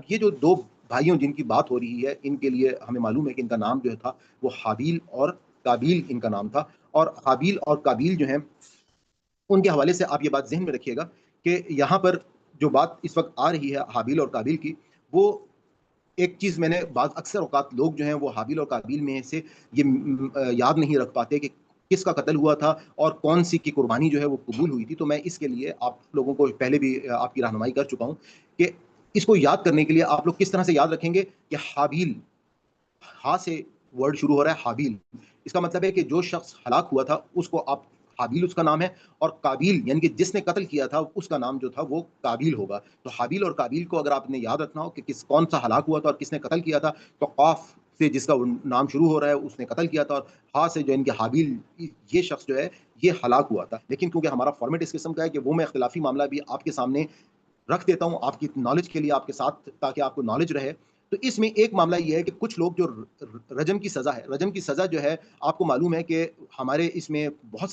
یہ جو دو بھائیوں جن کی بات ہو رہی ہے، ان کے لیے ہمیں معلوم ہے کہ ان کا نام جو تھا وہ حابیل اور قابیل ان کا نام تھا، اور حابیل اور قابیل جو ہیں ان کے حوالے سے آپ یہ بات ذہن میں رکھیے گا کہ یہاں پر جو بات اس وقت آ رہی ہے حابیل اور قابیل کی، وہ ایک چیز میں نے بعض اکثر اوقات لوگ جو ہیں وہ حابیل اور قابیل میں سے یہ یاد نہیں رکھ پاتے کہ کس کا قتل ہوا تھا اور کون سی کی قربانی جو ہے وہ قبول ہوئی تھی. تو میں اس کے لیے آپ لوگوں کو پہلے بھی آپ کی رہنمائی کر چکا ہوں کہ اس کو یاد کرنے کے لیے آپ لوگ کس طرح سے یاد رکھیں گے کہ حابیل، ہا سے ورڈ شروع ہو رہا ہے حابیل، اس کا مطلب ہے کہ جو شخص ہلاک ہوا تھا اس کو آپ حابیل اس کا نام ہے، اور قابیل یعنی کہ جس نے قتل کیا تھا اس کا نام جو تھا وہ قابیل ہوگا. تو حابیل اور قابیل کو اگر آپ نے یاد رکھنا ہو کہ کون سا ہلاک ہوا تھا اور کس نے قتل کیا تھا، تو قاف سے جس کا نام شروع ہو رہا ہے اس نے قتل کیا تھا، اور ہا سے جو ان کے حابیل یہ شخص جو ہے یہ ہلاک ہوا تھا. لیکن کیونکہ ہمارا فارمیٹ اس قسم کا ہے کہ وہ میں اختلافی معاملہ بھی آپ کے سامنے رکھ دیتا ہوں آپ کی نالج کے لیے، آپ کے ساتھ تاکہ آپ کو نالج رہے. تو اس میں ایک معاملہ یہ ہے کہ کچھ لوگ جو رجم کی سزا ہے، رجم کی سزا جو ہے آپ کو معلوم ہے کہ ہمارے اس میں بہت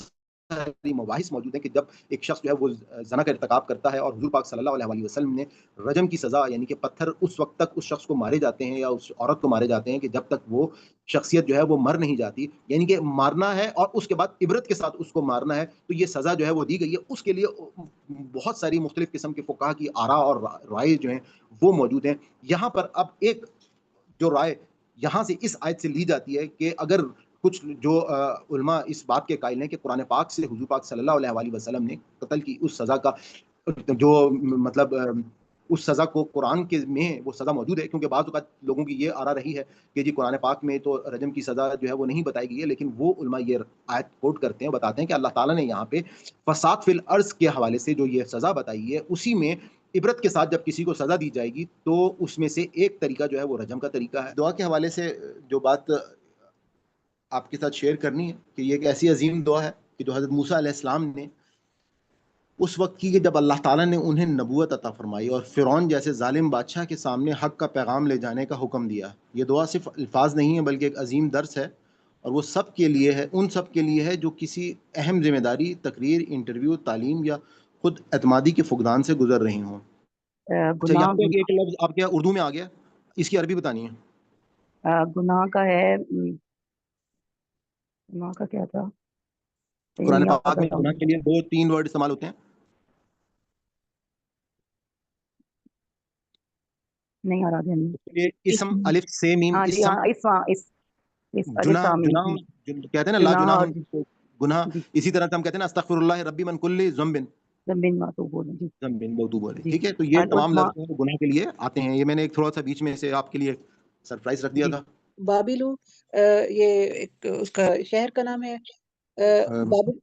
ساری مباحث موجود ہیں کہ جب ایک شخص جو ہے وہ زنا کا ارتکاب کرتا ہے، اور حضور پاک صلی اللہ علیہ وسلم نے رجم کی سزا یعنی کہ پتھر اس وقت تک اس شخص کو مارے جاتے ہیں یا اس عورت کو مارے جاتے ہیں کہ جب تک وہ شخصیت جو ہے وہ مر نہیں جاتی، یعنی کہ مارنا ہے اور اس کے بعد عبرت کے ساتھ اس کو مارنا ہے. تو یہ سزا جو ہے وہ دی گئی ہے. اس کے لیے بہت ساری مختلف قسم کے فقہا کی آراء اور رائے جو ہیں وہ موجود ہیں. یہاں پر اب ایک جو رائے یہاں سے اس آیت سے لی جاتی ہے کہ اگر کچھ جو علماء اس بات کے قائل ہیں کہ قرآن پاک سے حضور پاک صلی اللہ علیہ وسلم نے قتل کی اس سزا کا جو مطلب اس سزا کو قرآن کے میں وہ سزا موجود ہے، کیونکہ بعض اوقات لوگوں کی یہ آرا رہی ہے کہ جی قرآن پاک میں تو رجم کی سزا جو ہے وہ نہیں بتائی گئی ہے، لیکن وہ علماء یہ آیت کوٹ کرتے ہیں، بتاتے ہیں کہ اللہ تعالیٰ نے یہاں پہ فساد فی الارض کے حوالے سے جو یہ سزا بتائی ہے اسی میں عبرت کے ساتھ جب کسی کو سزا دی جائے گی تو اس میں سے ایک طریقہ جو ہے وہ رجم کا طریقہ ہے. دعا کے حوالے سے جو بات آپ کے ساتھ شیئر کرنی ہے کہ یہ ایک ایسی عظیم دعا ہے کہ جو حضرت موسیٰ علیہ السلام نے اس وقت کی کہ جب اللہ تعالیٰ نے انہیں نبوت عطا فرمائی اور فرعون جیسے ظالم بادشاہ کے سامنے حق کا پیغام لے جانے کا حکم دیا. یہ دعا صرف الفاظ نہیں ہے بلکہ ایک عظیم درس ہے، اور وہ سب کے لیے ہے، ان سب کے لیے ہے جو کسی اہم ذمہ داری، تقریر، انٹرویو، تعلیم یا خود اعتمادی کے فقدان سے گزر رہی ہوں. اچھا گناہ یہاں پہ ایک لفظ آپ کیا اردو میں آ گیا، اس کی عربی بتانی ہے. گناہ کا ہے، گناہ کا کیا تھا قرآن پاک میں گناہ کے لیے 2-3 ورڈ استعمال ہوتے ہیں. نہیں آ رہا دھیان میں. اسم الف سے میم ہاں جی، اسم ہاں جناح کہتے ہیں نا، لا جناح گناہ. جی اسی طرح سے ہم کہتے ہیں نا استغفر اللہ ربی من کل ذنب بولے. ٹھیک ہے، تو یہ تمام لفظ ہیں گناہ کے لیے آتے ہیں. یہ میں نے ایک تھوڑا سا بیچ میں سے آپ کے لیے سرپرائز رکھ دیا تھا. بابلو یہ ایک اس کا شہر کا نام ہے.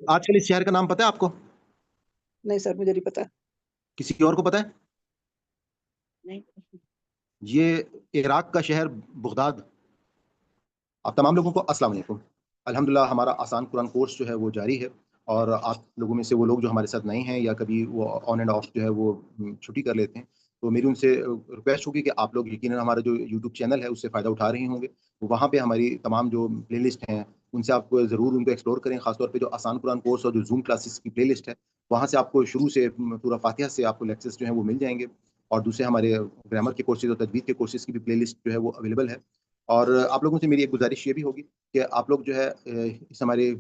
آج کل اس شہر کا نام پتہ ہے آپ کو؟ نہیں سر مجھے نہیں پتا. کسی اور کو پتہ ہے؟ نہیں. یہ عراق کا شہر بغداد. آپ تمام لوگوں کو السلام علیکم. الحمدللہ ہمارا آسان قرآن کورس جو ہے وہ جاری ہے، اور آپ لوگوں میں سے وہ لوگ جو ہمارے ساتھ نئے ہیں یا کبھی وہ آن اینڈ آف جو ہے وہ چھٹی کر لیتے ہیں، تو میری ان سے ریکویسٹ ہوگی کہ آپ لوگ یقیناً ہمارا جو یوٹیوب چینل ہے اس سے فائدہ اٹھا رہے ہوں گے. وہاں پہ ہماری تمام جو پلے لسٹ ہیں ان سے آپ کو ضرور ان کو ایکسپلور کریں، خاص طور پہ جو آسان قرآن کورس اور جو زوم کلاسز کی پلے لسٹ ہے وہاں سے آپ کو شروع سے پورا فاتحہ سے آپ کو لیکچرز جو ہیں وہ مل جائیں گے، اور دوسرے ہمارے گرامر کے کورسز اور تجوید کے کورسز کی بھی پلے لسٹ جو ہے وہ اویلیبل ہے. اور آپ لوگوں سے میری ایک گزارش یہ بھی ہوگی کہ آپ لوگ جو ہے اس ہمارے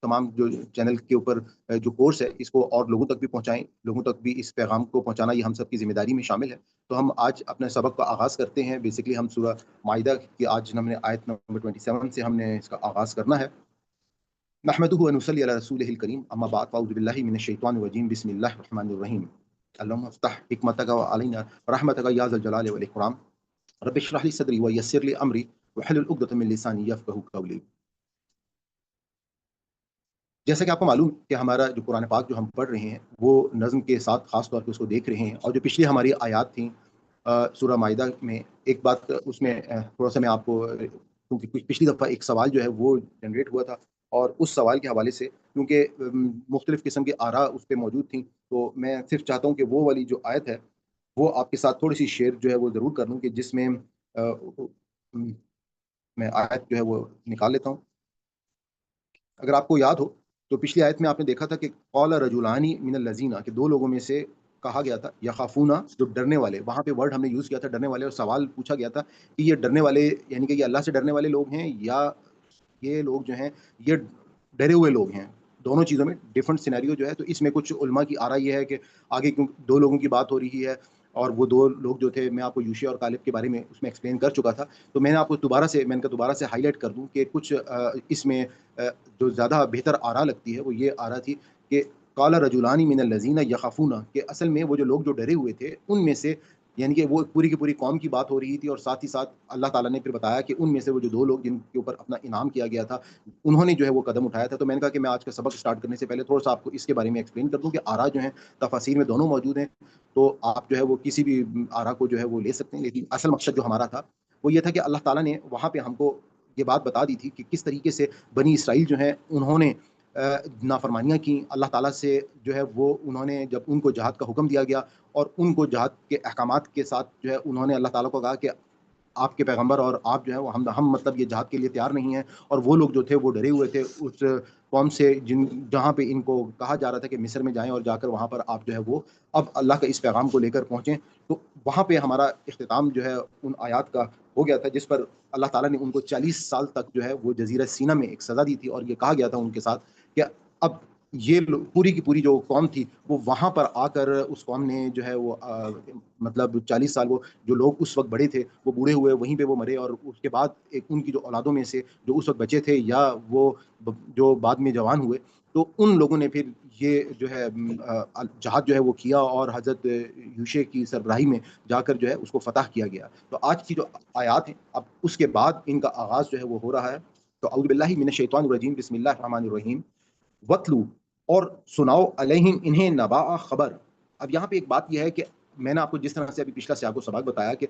تمام جو چینل کے اوپر جو کورس ہے اس کو اور لوگوں تک بھی پہنچائیں، لوگوں تک بھی اس پیغام کو پہنچانا یہ ہم سب کی ذمہ داری میں شامل ہے. تو ہم آج اپنے سبق کا آغاز کرتے ہیں. بیسکلی ہم سورہ مائدہ کی آج ہم نے آیت نمبر 27 سے ہم نے اس کا آغاز کرنا ہے. نحمدہ و نصلی علی رسولہ الکریم، اما بعد فاعوذ باللہ من الشیطان الرجیم، بسم اللہ الرحمن الرحیم. اللہم افتح حکمتک علینا رحمتک یا ذا الجلال والاکرام. رب اشرح لی صدری ویسر لی امری واحلل عقدۃ من لسانی یفقہوا قولی. جیسا کہ آپ کو معلوم کہ ہمارا جو قرآن پاک جو ہم پڑھ رہے ہیں وہ نظم کے ساتھ خاص طور پہ اس کو دیکھ رہے ہیں، اور جو پچھلی ہماری آیات تھیں سورہ مائدہ میں، ایک بات اس میں تھوڑا سا میں آپ کو، کیونکہ پچھلی دفعہ ایک سوال جو ہے وہ جنریٹ ہوا تھا، اور اس سوال کے حوالے سے کیونکہ مختلف قسم کی آراء اس پہ موجود تھیں، تو میں صرف چاہتا ہوں کہ وہ والی جو آیت ہے وہ آپ کے ساتھ تھوڑی سی شیئر جو ہے وہ ضرور کر لوں، کہ جس میں میں آیت جو ہے وہ نکال لیتا ہوں. اگر آپ کو یاد ہو تو پچھلی آیت میں آپ نے دیکھا تھا کہ قال رجلان من الذین، کہ دو لوگوں میں سے کہا گیا تھا یخافونا، جو ڈرنے والے، وہاں پہ ورڈ ہم نے یوز کیا تھا ڈرنے والے، اور سوال پوچھا گیا تھا کہ یہ ڈرنے والے یعنی کہ یہ اللہ سے ڈرنے والے لوگ ہیں یا یہ لوگ جو ہیں یہ ڈرے ہوئے لوگ ہیں. دونوں چیزوں میں ڈفرنٹ سینیریو جو ہے. تو اس میں کچھ علماء کی آرا یہ ہے کہ آگے کیوں دو لوگوں کی بات ہو رہی ہے، اور وہ دو لوگ جو تھے، میں آپ کو یوشع اور کالب کے بارے میں اس میں ایکسپلین کر چکا تھا. تو میں نے آپ کو دوبارہ سے ہائی لائٹ کر دوں کہ کچھ اس میں جو زیادہ بہتر آرا لگتی ہے وہ یہ آرا تھی کہ قال رجلان من الذین یخافون، کہ اصل میں وہ جو لوگ جو ڈرے ہوئے تھے ان میں سے، یعنی کہ وہ پوری کی پوری قوم کی بات ہو رہی تھی، اور ساتھ ہی ساتھ اللہ تعالیٰ نے پھر بتایا کہ ان میں سے وہ جو دو لوگ جن کے اوپر اپنا انعام کیا گیا تھا انہوں نے جو ہے وہ قدم اٹھایا تھا. تو میں نے کہا کہ میں آج کا سبق اسٹارٹ کرنے سے پہلے تھوڑا سا آپ کو اس کے بارے میں ایکسپلین کر دوں کہ آرا جو ہیں تفاسیر میں دونوں موجود ہیں، تو آپ جو ہے وہ کسی بھی آرا کو جو ہے وہ لے سکتے ہیں. لیکن اصل مقصد جو ہمارا تھا وہ یہ تھا کہ اللہ تعالیٰ نے وہاں پہ ہم کو یہ بات بتا دی تھی کہ کس طریقے سے بنی اسرائیل جو ہیں انہوں نے نافرمانیاں کی اللہ تعالیٰ سے، جو ہے وہ انہوں نے جب ان کو جہاد کا حکم دیا گیا اور ان کو جہاد کے احکامات کے ساتھ جو ہے انہوں نے اللہ تعالیٰ کو کہا کہ آپ کے پیغمبر اور آپ جو ہے وہ ہم مطلب یہ جہاد کے لیے تیار نہیں ہیں، اور وہ لوگ جو تھے وہ ڈرے ہوئے تھے اس قوم سے جہاں پہ ان کو کہا جا رہا تھا کہ مصر میں جائیں اور جا کر وہاں پر آپ جو ہے وہ اب اللہ کا اس پیغام کو لے کر پہنچیں. تو وہاں پہ ہمارا اختتام جو ہے ان آیات کا ہو گیا تھا جس پر اللہ تعالیٰ نے ان کو 40 سال تک جو ہے وہ جزیرہ سینا میں ایک سزا دی تھی، اور یہ کہا گیا تھا ان کے ساتھ کہ اب یہ پوری کی پوری جو قوم تھی وہ وہاں پر آ کر اس قوم نے جو ہے وہ مطلب 40 سال وہ جو لوگ اس وقت بڑے تھے وہ بوڑھے ہوئے، وہیں پہ وہ مرے، اور اس کے بعد ایک ان کی جو اولادوں میں سے جو اس وقت بچے تھے یا وہ جو بعد میں جوان ہوئے، تو ان لوگوں نے پھر یہ جو ہے جہاد جو ہے وہ کیا، اور حضرت یوشع کی سربراہی میں جا کر جو ہے اس کو فتح کیا گیا. تو آج کی جو آیات ہیں اب اس کے بعد ان کا آغاز جو ہے وہ ہو رہا ہے. تو اعوذ باللہ من الشیطان الرجیم، بسم اللہ الرحمن الرحیم. وَاتْلُو، اور سناؤ، علیہم انہیں نباء خبر. اب یہاں پہ ایک بات یہ ہے کہ میں نے آپ کو جس طرح سے ابھی پچھلا سیاق و سباق بتایا کہ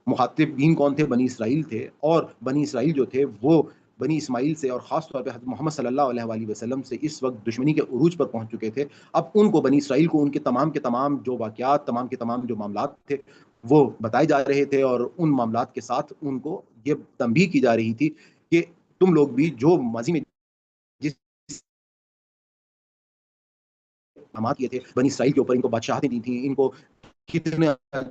مخاطبین کون تھے، بنی اسرائیل تھے، اور بنی اسرائیل جو تھے وہ بنی اسماعیل سے اور خاص طور پہ حضرت محمد صلی اللہ علیہ وآلہ وسلم سے اس وقت دشمنی کے عروج پر پہنچ چکے تھے. اب ان کو بنی اسرائیل کو ان کے تمام جو واقعات، تمام کے تمام جو معاملات تھے وہ بتائے جا رہے تھے، اور ان معاملات کے ساتھ ان کو یہ تنبیہ کی جا رہی تھی کہ تم لوگ بھی جو ماضی میں جس احکامات کیے تھے بنی اسرائیل کے اوپر، ان کو بادشاہتیں دی تھیں، ان کو کتنے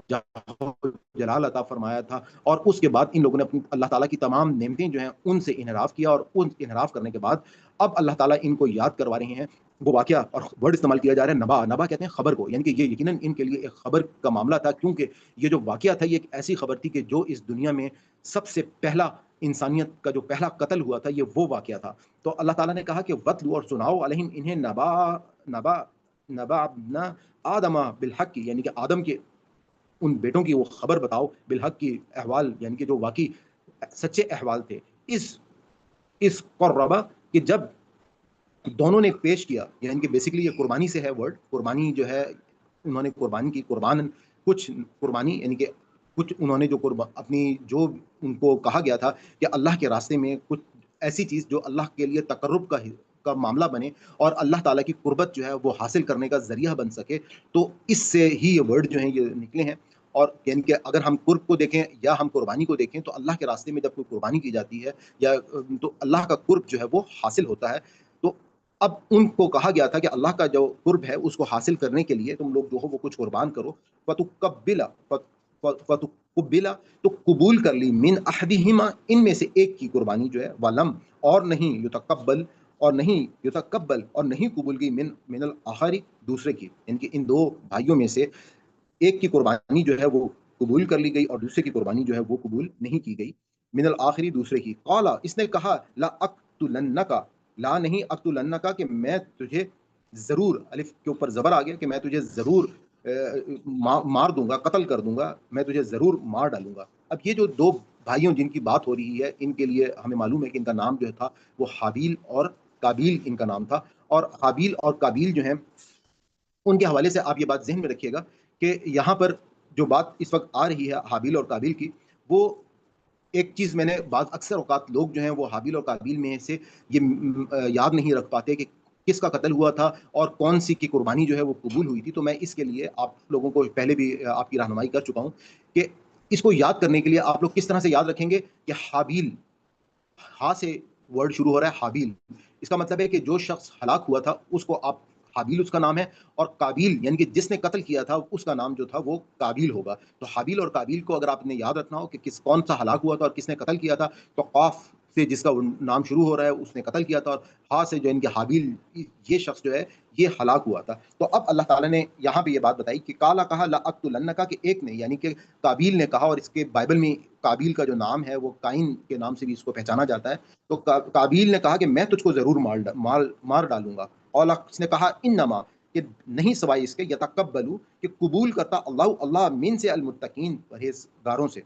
جلال عطا فرمایا تھا، اور اس کے بعد ان لوگوں نے اپنی اللہ تعالیٰ کی تمام نعمتیں جو ہیں ان سے انحراف کیا، اور ان انحراف کرنے کے بعد اب اللہ تعالیٰ ان کو یاد کروا رہے ہیں وہ واقعہ. اور ورڈ استعمال کیا جا رہا ہے نبا. نبا کہتے ہیں خبر کو، یعنی کہ یہ یقیناً ان کے لیے ایک خبر کا معاملہ تھا، کیونکہ یہ جو واقعہ تھا یہ ایک ایسی خبر تھی کہ جو اس دنیا میں سب سے پہلا انسانیت کا جو پہلا قتل ہوا تھا یہ وہ واقعہ تھا. تو اللہ تعالیٰ نے کہا کہ وَاتْلُو، اور سناؤ، علیہم انہیں نبا ابن آدم بالحق، یعنی کہ آدم کے ان بیٹوں کی وہ خبر بتاؤ، بالحق کی احوال، یعنی کہ جو واقعی سچے احوال تھے. اس قربہ، کہ جب دونوں نے پیش کیا، یعنی کہ بیسیکلی یہ قربانی سے ہے ورڈ، قربانی جو ہے انہوں نے قربانی کی، کچھ قربانی یعنی کہ کچھ انہوں نے جو اپنی جو ان کو کہا گیا تھا کہ اللہ کے راستے میں کچھ ایسی چیز جو اللہ کے لیے تقرب کا معاملہ بنے اور اللہ تعالیٰ کی قربت جو ہے وہ حاصل کرنے کا ذریعہ بن سکے، تو اس سے ہی یہ ورڈ جو ہیں یہ نکلے ہیں. اور یعنی کہ اگر ہم قرب کو دیکھیں یا ہم قربانی کو دیکھیں تو اللہ کے راستے میں جب کوئی قربانی کی جاتی ہے یا تو اللہ کا قرب جو ہے وہ حاصل ہوتا ہے. تو اب ان کو کہا گیا تھا کہ اللہ کا جو قرب ہے اس کو حاصل کرنے کے لیے تم لوگ جو ہو وہ کچھ قربان کرو. فتقبل، تو قبول کر لی، من احدہما، ان میں سے ایک کی قربانی جو ہے، ولم، اور نہیں، یتقبل، اور نہیں قبول کی، من الاخری، دوسرے کی، یعنی کہ ان دو بھائیوں میں سے ایک کی قربانی جو ہے وہ قبول کر لی گئی اور دوسرے کی قربانی جو ہے وہ قبول نہیں کی گئی. من الاخری، دوسرے کی. قالا، اس نے کہا، لا اقتلنک، لا نہیں اقتلنک، کہ میں تجھے ضرور، الف کے اوپر زبر آ گیا، کہ میں تجھے ضرور مار دوں گا، قتل کر دوں گا، میں تجھے ضرور مار ڈالوں گا. اب یہ جو دو بھائیوں جن کی بات ہو رہی ہے ان کے لیے ہمیں معلوم ہے کہ ان کا نام جو تھا وہ حابیل اور قابیل ان کا نام تھا. اور حابیل اور قابیل جو ہیں ان کے حوالے سے آپ یہ بات ذہن میں رکھیے گا کہ یہاں پر جو بات اس وقت آ رہی ہے حابیل اور قابیل کی، وہ ایک چیز میں نے اکثر اوقات لوگ جو ہیں وہ حابیل اور قابیل میں سے یہ یاد نہیں رکھ پاتے کہ کس کا قتل ہوا تھا اور کون سی کی قربانی جو ہے وہ قبول ہوئی تھی. تو میں اس کے لیے آپ لوگوں کو پہلے بھی آپ کی رہنمائی کر چکا ہوں کہ اس کو یاد کرنے کے لیے آپ لوگ کس طرح سے یاد رکھیں گے کہ حابیل، ہا سے ورڈ شروع ہو رہا ہے حابیل، اس کا مطلب ہے کہ جو شخص ہلاک ہوا تھا اس کو آپ حابیل اس کا نام ہے، اور قابیل یعنی کہ جس نے قتل کیا تھا اس کا نام جو تھا وہ قابیل ہوگا۔ تو حابیل اور قابیل کو اگر آپ نے یاد رکھنا ہو کہ کون سا ہلاک ہوا تھا اور کس نے قتل کیا تھا، تو قاف سے جس کا نام شروع ہو رہا ہے اس نے قتل کیا تھا، اور ہا سے جو ان کے حابیل یہ شخص جو ہے یہ ہلاک ہوا تھا۔ تو اب اللہ تعالیٰ نے یہاں پہ یہ بات بتائی کہ کالا کہا لأقتلنک، کہ ایک نے یعنی کہ قابیل نے کہا، اور اس کے بائبل میں قابیل کا جو نام ہے وہ قائن کے نام سے بھی اس کو پہچانا جاتا ہے۔ تو قابیل نے کہا کہ میں تجھ کو ضرور مار ڈالوں گا، اور اس نے کہا انما، کہ نہیں سوائے اس کے، یتقبلو، کہ قبول کرتا اللہ من سے المتقین، پرہیزگاروں سے۔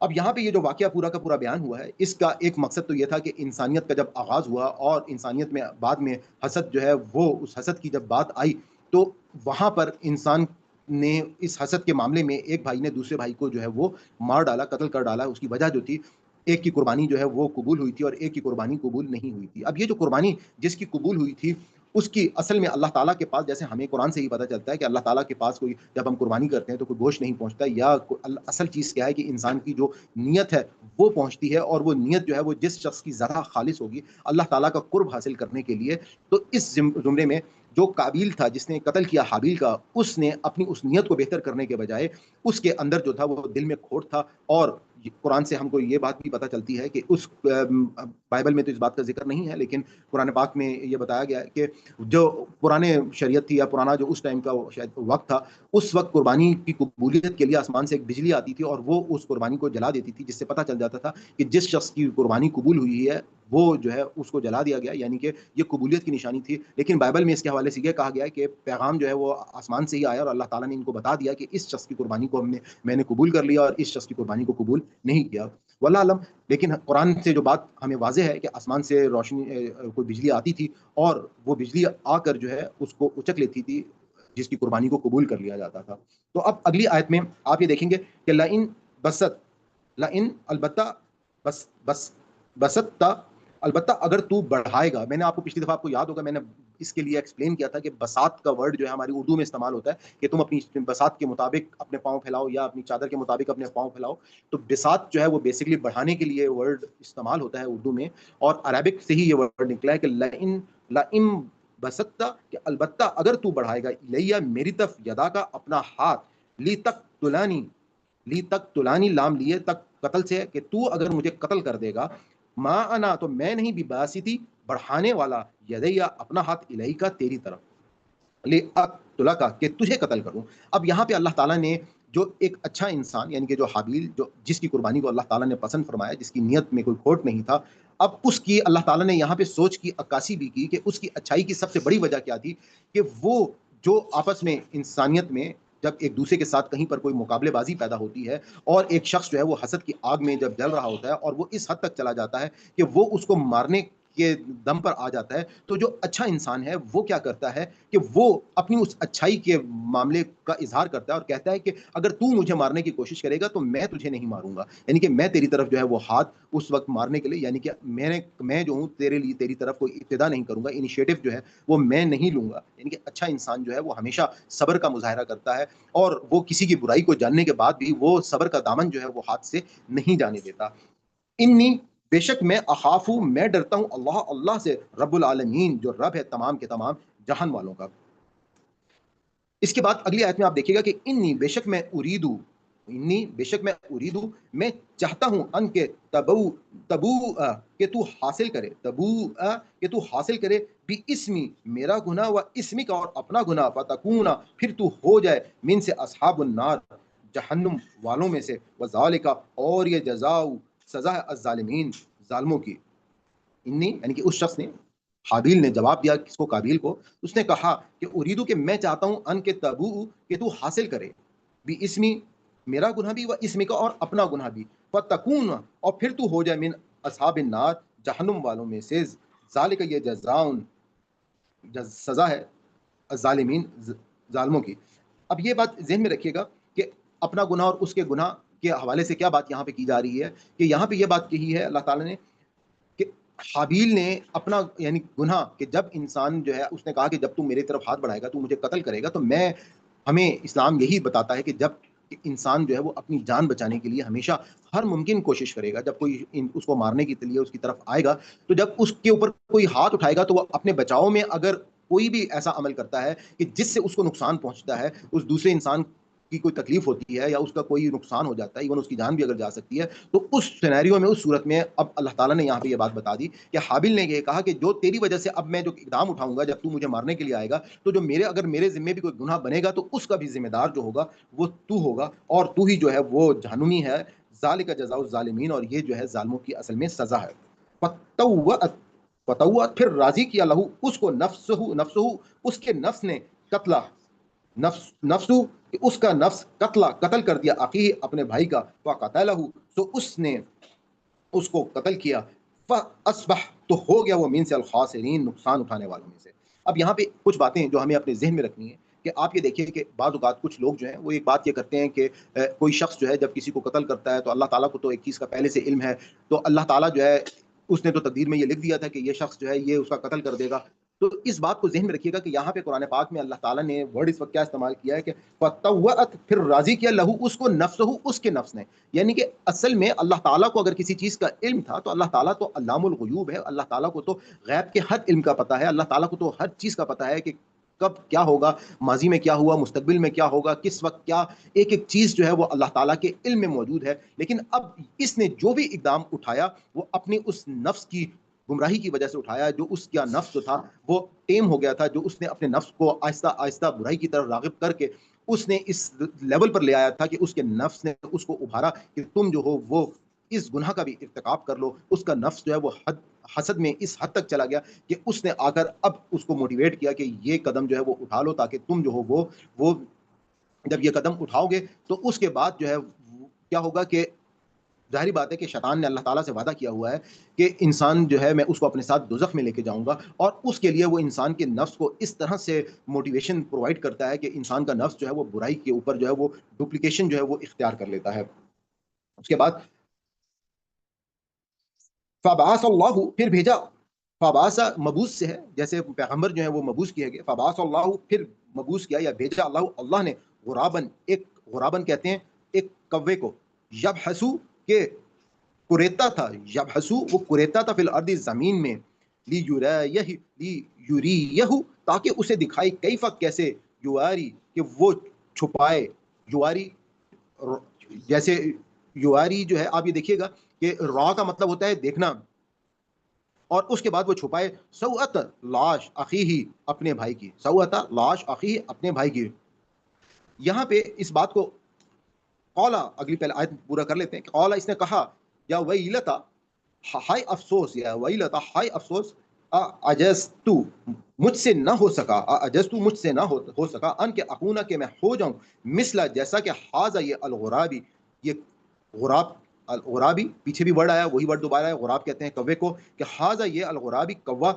اب یہاں پہ یہ جو واقعہ پورا کا پورا بیان ہوا ہے، اس کا ایک مقصد تو یہ تھا کہ انسانیت کا جب آغاز ہوا اور انسانیت میں بعد میں حسد جو ہے وہ اس حسد کی جب بات آئی، تو وہاں پر انسان نے اس حسد کے معاملے میں ایک بھائی نے دوسرے بھائی کو جو ہے وہ مار ڈالا، قتل کر ڈالا۔ اس کی وجہ جو تھی، ایک کی قربانی جو ہے وہ قبول ہوئی تھی اور ایک کی قربانی قبول نہیں ہوئی تھی۔ اب یہ جو قربانی جس کی قبول ہوئی تھی، اس کی اصل میں اللہ تعالیٰ کے پاس، جیسے ہمیں قرآن سے ہی پتہ چلتا ہے کہ اللہ تعالیٰ کے پاس کوئی جب ہم قربانی کرتے ہیں تو کوئی گوشت نہیں پہنچتا، یا اصل چیز کیا ہے کہ انسان کی جو نیت ہے وہ پہنچتی ہے، اور وہ نیت جو ہے وہ جس شخص کی زیادہ خالص ہوگی اللہ تعالیٰ کا قرب حاصل کرنے کے لیے۔ تو اس زمرے میں جو قابیل تھا جس نے قتل کیا حابیل کا، اس نے اپنی اس نیت کو بہتر کرنے کے بجائے اس کے اندر جو تھا وہ دل میں کھوٹ تھا۔ اور قرآن سے ہم کو یہ بات بھی پتہ چلتی ہے کہ اس بائبل میں تو اس بات کا ذکر نہیں ہے، لیکن قرآن پاک میں یہ بتایا گیا ہے کہ جو پرانے شریعت تھی یا پرانا جو اس ٹائم کا شاید وقت تھا، اس وقت قربانی کی قبولیت کے لیے آسمان سے ایک بجلی آتی تھی اور وہ اس قربانی کو جلا دیتی تھی، جس سے پتہ چل جاتا تھا کہ جس شخص کی قربانی قبول ہوئی ہے وہ جو ہے اس کو جلا دیا گیا، یعنی کہ یہ قبولیت کی نشانی تھی۔ لیکن بائبل میں اس کے حوالے سے یہ کہا گیا ہے کہ پیغام جو ہے وہ آسمان سے ہی آیا، اور اللہ تعالیٰ نے ان کو بتا دیا کہ اس شخص کی قربانی کو میں نے قبول کر لیا اور اس شخص کی قربانی کو قبول نہیں کیا، واللہ علم۔ لیکن قرآن سے جو بات ہمیں واضح ہے کہ آسمان سے روشنی کوئی بجلی آتی تھی، اور وہ بجلی آ کر جو ہے اس کو اچک لیتی تھی جس کی قربانی کو قبول کر لیا جاتا تھا۔ تو اب اگلی آیت میں آپ یہ دیکھیں گے کہ لئن بست، لئن البتہ بسطتا، البتہ اگر تو بڑھائے گا۔ میں نے آپ کو پچھلی دفعہ آپ کو یاد ہوگا میں نے اس کے لیے ایکسپلین کیا تھا کہ بساط کا ورڈ جو ہے ہماری اردو میں استعمال ہوتا ہے کہ تم اپنی بساط کے مطابق اپنے پاؤں پھیلاؤ یا اپنی چادر کے مطابق اپنے پاؤں پھیلاؤ۔ تو بساط جو ہے وہ بیسیکلی بڑھانے کے لیے ورڈ استعمال ہوتا ہے اردو میں، اور عربک سے ہی یہ ورڈ نکلا ہے کہ لئن بسطتا، کہ البتہ اگر تو بڑھائے گا، الیہ میری طرف، یدا کا اپنا ہاتھ، لی تک تلانی لام لیے تک قتل سے، کہ تو اگر مجھے قتل کر دے گا، ما انا، تو میں نہیں، بباسطی، بڑھانے والا، یدیا، اپنا ہاتھ، الیکا، تیری طرف، لأقتلک، کہ تجھے قتل کروں۔ اب یہاں پہ اللہ تعالیٰ نے جو ایک اچھا انسان یعنی کہ جو حابیل، جس کی قربانی کو اللہ تعالیٰ نے پسند فرمایا، جس کی نیت میں کوئی کھوٹ نہیں تھا، اب اس کی اللہ تعالیٰ نے یہاں پہ سوچ کی عکاسی بھی کی کہ اس کی اچھائی کی سب سے بڑی وجہ کیا تھی، کہ وہ جو آپس میں انسانیت میں جب ایک دوسرے کے ساتھ کہیں پر کوئی مقابلے بازی پیدا ہوتی ہے، اور ایک شخص جو ہے وہ حسد کی آگ میں جب جل رہا ہوتا ہے اور وہ اس حد تک چلا جاتا ہے کہ وہ اس کو مارنے کے دم پر آ جاتا ہے، تو جو اچھا انسان ہے وہ کیا کرتا ہے کہ وہ اپنی اس اچھائی کے معاملے کا اظہار کرتا ہے اور کہتا ہے کہ اگر تو مجھے مارنے کی کوشش کرے گا تو میں تجھے نہیں ماروں گا، یعنی کہ میں تیری طرف جو ہے وہ ہاتھ اس وقت مارنے کے لیے، یعنی کہ میں جو ہوں تیرے لیے تیری طرف کوئی ابتدا نہیں کروں گا، انیشیٹو جو ہے وہ میں نہیں لوں گا۔ یعنی کہ اچھا انسان جو ہے وہ ہمیشہ صبر کا مظاہرہ کرتا ہے، اور وہ کسی کی برائی کو جاننے کے بعد بھی وہ صبر کا دامن جو ہے وہ ہاتھ سے نہیں جانے دیتا۔ انی، بے شک میں، اخافو، میں ڈرتا ہوں، اللہ سے، رب العالمین، جو رب ہے تمام کے تمام جہان والوں کا۔ اس کے بعد اگلی آیت میں آپ دیکھیے گا کہ انی، بے شک میں، اریدو، انی، بے شک میں، اریدو، میں چاہتا ہوں، ان کے تبو کہ تو حاصل کرے، کہ تو حاصل کرے، بھی اسمی، میرا گناہ، و اسمی کا، اور اپنا گناہ، فتکونا، پھر تو ہو جائے، من سے، اصحاب النار، جہنم والوں میں سے، وذالک، اور یہ جزاء، سزا ہے، الظالمین، ظالموں کی۔ انی، یعنی کہ اس شخص نے، حابیل نے جواب دیا کس کو، قابیل کو، اس نے کہا کہ اریدو، کہ میں چاہتا ہوں، ان کے تبو، کہ تو حاصل کرے، بھی اسمی، میرا گناہ بھی، و اسمی کا، اور اپنا گناہ بھی، فتکون، اور پھر تو ہو جائے، من اصحاب النار، جہنم والوں میں سے، ذالک، یہ جزاؤن، سزا ہے، الظالمین، ظالموں کی۔ اب یہ بات ذہن میں رکھیے گا کہ اپنا گناہ اور اس کے گناہ کے حوالے سے کیا بات یہاں پہ کی جا رہی ہے، کہ یہاں پہ یہ بات کہی ہے اللہ تعالیٰ نے کہ حابیل نے اپنا یعنی گناہ، کہ جب انسان جو ہے اس نے کہا کہ جب تو میری طرف ہاتھ بڑھائے گا، تو مجھے قتل کرے گا، تو ہمیں اسلام یہی بتاتا ہے کہ جب انسان جو ہے وہ اپنی جان بچانے کے لیے ہمیشہ ہر ممکن کوشش کرے گا، جب کوئی اس کو مارنے کے لیے اس کی طرف آئے گا، تو جب اس کے اوپر کوئی ہاتھ اٹھائے گا تو وہ اپنے بچاؤ میں اگر کوئی بھی ایسا عمل کرتا ہے کہ جس سے اس کو نقصان پہنچتا ہے، اس دوسرے انسان کی کوئی تکلیف ہوتی ہے یا اس کا کوئی نقصان ہو جاتا ہے، ایون اس کی جان بھی اگر جا سکتی ہے، تو اس سینیریو میں، اس صورت میں اب اللہ تعالیٰ نے یہاں پہ یہ بات بتا دی کہ حابیل نے یہ کہا کہ جو تیری وجہ سے اب میں جو اقدام اٹھاؤں گا جب تو مجھے مارنے کے لیے آئے گا، تو جو اگر میرے ذمے بھی کوئی گناہ بنے گا تو اس کا بھی ذمہ دار جو ہوگا وہ تو ہوگا، اور تو ہی جو ہے وہ جہنمی ہے، ذالک جزاء الظالمین، اور یہ جو ہے ظالموں کی اصل میں سزا ہے۔ فتوت پھر راضی کیا لہو اس کو نفسہ اس کے نفس نے قتلا نفسو کہ اس کا نفس قتل کر دیا اخی اپنے بھائی کا، فقتلہ تو اس نے اس کو قتل کیا، فاصبح تو ہو گیا وہ من سے الخاسرین نقصان اٹھانے والوں میں سے۔ اب یہاں پہ کچھ باتیں جو ہمیں اپنے ذہن میں رکھنی ہے کہ آپ یہ دیکھیے کہ بعض اوقات کچھ لوگ جو ہیں وہ ایک بات یہ کرتے ہیں کہ کوئی شخص جو ہے جب کسی کو قتل کرتا ہے تو اللہ تعالیٰ کو تو ایک چیز کا پہلے سے علم ہے، تو اللہ تعالیٰ جو ہے اس نے تو تقدیر میں یہ لکھ دیا تھا کہ یہ شخص جو ہے یہ اس کا قتل کر دے گا۔ تو اس بات کو ذہن میں رکھیے گا کہ یہاں پہ قرآن پاک میں اللہ تعالیٰ نے ورڈ اس وقت کیا استعمال کیا ہے کہ فَطَوَّعَتْ پھر راضی کیا لہو اس کو نفسہ اس کے نفس نے، یعنی کہ اصل میں اللہ تعالیٰ کو اگر کسی چیز کا علم تھا تو اللہ تعالیٰ تو علام الغیوب ہے، اللہ تعالیٰ کو تو غیب کے حد علم کا پتہ ہے، اللہ تعالیٰ کو تو ہر چیز کا پتہ ہے کہ کب کیا ہوگا، ماضی میں کیا ہوا، مستقبل میں کیا ہوگا، کس وقت کیا، ایک ایک چیز جو ہے وہ اللہ تعالیٰ کے علم میں موجود ہے۔ لیکن اب اس نے جو بھی اقدام اٹھایا وہ اپنی اس نفس کی گمراہی کی وجہ سے اٹھایا، جو اس کا نفس جو تھا وہ ٹیم ہو گیا تھا، جو اس نے اپنے نفس کو آہستہ آہستہ برائی کی طرف راغب کر کے اس نے اس لیول پر لے آیا تھا کہ اس کے نفس نے اس کو ابھارا کہ تم جو ہو وہ اس گناہ کا بھی ارتکاب کر لو۔ اس کا نفس جو ہے وہ حسد میں اس حد تک چلا گیا کہ اس نے آ کر اب اس کو موٹیویٹ کیا کہ یہ قدم جو ہے وہ اٹھا لو، تاکہ تم جو ہو وہ جب یہ قدم اٹھاؤ گے تو اس کے بعد جو ہے کیا ہوگا کہ ظاہری بات ہے کہ شیطان نے اللہ تعالیٰ سے وعدہ کیا ہوا ہے کہ انسان جو ہے میں اس کو اپنے ساتھ دوزخ میں لے کے جاؤں گا، اور اس کے لیے وہ انسان کے نفس کو اس طرح سے موٹیویشن پرووائڈ کرتا ہے کہ انسان کا نفس جو ہے وہ برائی کے اوپر جو ہے وہ ڈپلیکیشن جو ہے وہ اختیار کر لیتا ہے۔ اس کے بعد فبعث اللہ پھر بھیجا، فبعث مبعوث سے ہے، جیسے پیغمبر جو ہے وہ مبعوث کیا گیا، فبعث اللہ پھر مبعوث کیا یا بھیجا اللہ نے غرابن، ایک غرابن کہتے ہیں ایک کوے کو، یبحثو کہ قریتا تھا، یبحثو وہ قریتا تھا فی الارض زمین میں، لیوریہ تاکہ اسے دکھائے، کیفا کیسے، یواری کہ وہ چھپائے، یواری جیسے یواری جو ہے آپ یہ دیکھیے گا کہ را کا مطلب ہوتا ہے دیکھنا، اور اس کے بعد وہ چھپائے سوءت لاش اخیہ اپنے بھائی کی، سوءت لاش اخیہ اپنے بھائی کی۔ یہاں پہ اس بات کو قولا، اگلی پہلے آیت پورا کر لیتے ہیں کہ قولا اس نے کہا یا ویلتا ہائے افسوس، یا ویلتا ہائے افسوس، اجزتو مجھ سے نہ ہو سکا، اجزتو مجھ سے نہ ہو سکا، ان کے اکونا کہ میں ہو جاؤں، مثلا جیسا کہ حاضہ یہ الغرابی، یہ غراب، الغرابی پیچھے بھی ورڈ آیا، وہی ورڈ دوبارہ ہے، غراب کہتے ہیں کوے کو، کہ حاضہ یہ الغرابی کوا،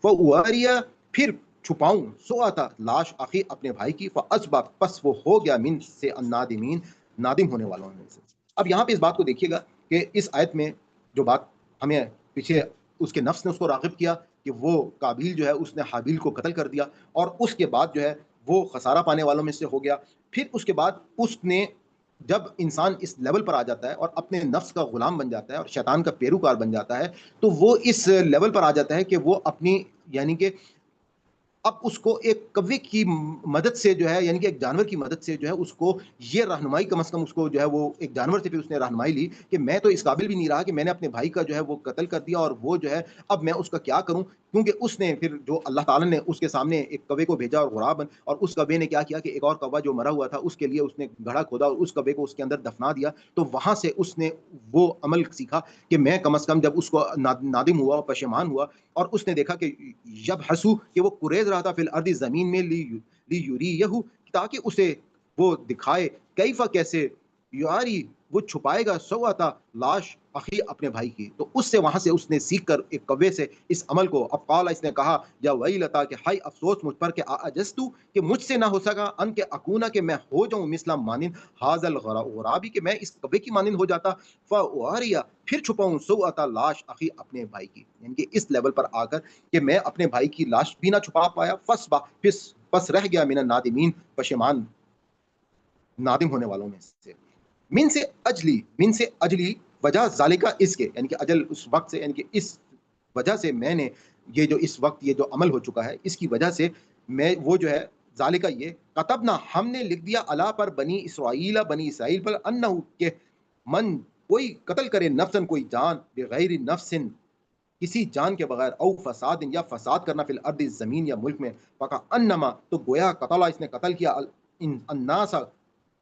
فواریہ پھر چھپاؤں، سوآتا لاش اخی اپنے بھائی کی، فاصبح پس وہ ہو گیا من سے النادمین نادم ہونے والوں میں سے۔ اب یہاں پہ اس بات کو دیکھیے گا کہ اس آیت میں جو بات ہمیں پیچھے اس کے نفس نے اس کو راغب کیا کہ وہ قابیل جو ہے اس نے حابیل کو قتل کر دیا، اور اس کے بعد جو ہے وہ خسارہ پانے والوں میں سے ہو گیا۔ پھر اس کے بعد اس نے جب انسان اس لیول پر آ جاتا ہے اور اپنے نفس کا غلام بن جاتا ہے اور شیطان کا پیروکار بن جاتا ہے، تو وہ اس لیول پر آ جاتا ہے کہ وہ اپنی یعنی کہ اب اس کو ایک کوے کی مدد سے جو ہے، یعنی کہ ایک جانور کی مدد سے جو ہے اس کو یہ رہنمائی، کم از کم اس کو جو ہے وہ ایک جانور سے پھر اس نے رہنمائی لی کہ میں تو اس قابل بھی نہیں رہا کہ میں نے اپنے بھائی کا جو ہے وہ قتل کر دیا، اور وہ جو ہے اب میں اس کا کیا کروں، کیونکہ اس نے پھر جو اللہ تعالیٰ نے اس کے سامنے ایک کوے کو بھیجا اور غراب، اور اس کوے نے کیا کیا کہ ایک اور کوہ جو مرا ہوا تھا اس کے لیے اس نے گڑھا کھودا اور اس کوے کو اس کے اندر دفنا دیا۔ تو وہاں سے اس نے وہ عمل سیکھا کہ میں کم از کم جب اس کو نادم ہوا، پشیمان ہوا، اور اس نے دیکھا کہ جب ہسو کہ وہ قریز رہا تھا فی الارض زمین میں، لیوریہ تاکہ اسے وہ دکھائے، کیفا کیسے، یاری وہ چھپائے گا، سوآتا لاش اخی اپنے بھائی کی۔ تو اس سے وہاں سے اس نے سیکھ کر ایک کوے سے اس عمل کو، اب قال اس نے کہا یا ویلتا کہ ہائے افسوس مجھ پر کہ اجزتو کہ مجھ سے نہ ہو سکا، ان کے اکونا کہ میں ہو جاؤں مثلا مانند حاضر الغرابی کہ میں اس کوے کی مانند ہو جاتا، فواریہ پھر چھپاؤں سوءتا لاش اخی اپنے بھائی کی، یعنی کہ اس لیول پر آ کر کہ میں اپنے بھائی کی لاش بھی نہ چھپا پایا، پس رہ گیا من النادمین پشیمان نادم ہونے والوں میں سے۔ من سے اجلی وجہ ذالکہ اس کے، یعنی کہ اجل اس وقت سے، یعنی کہ اس وجہ سے میں نے یہ جو اس وقت یہ جو عمل ہو چکا ہے اس کی وجہ سے میں وہ جو ہے ذالکہ یہ کتبنا ہم نے لکھ دیا علی پر بنی اسرائیل پر انہو کہ من کوئی قتل کرے نفسن کوئی جان بغیر نفسن کسی جان کے بغیر او فساد یا فساد کرنا فی الارض زمین یا ملک میں فقا انما تو گویا قتل اس نے قتل کیا الناس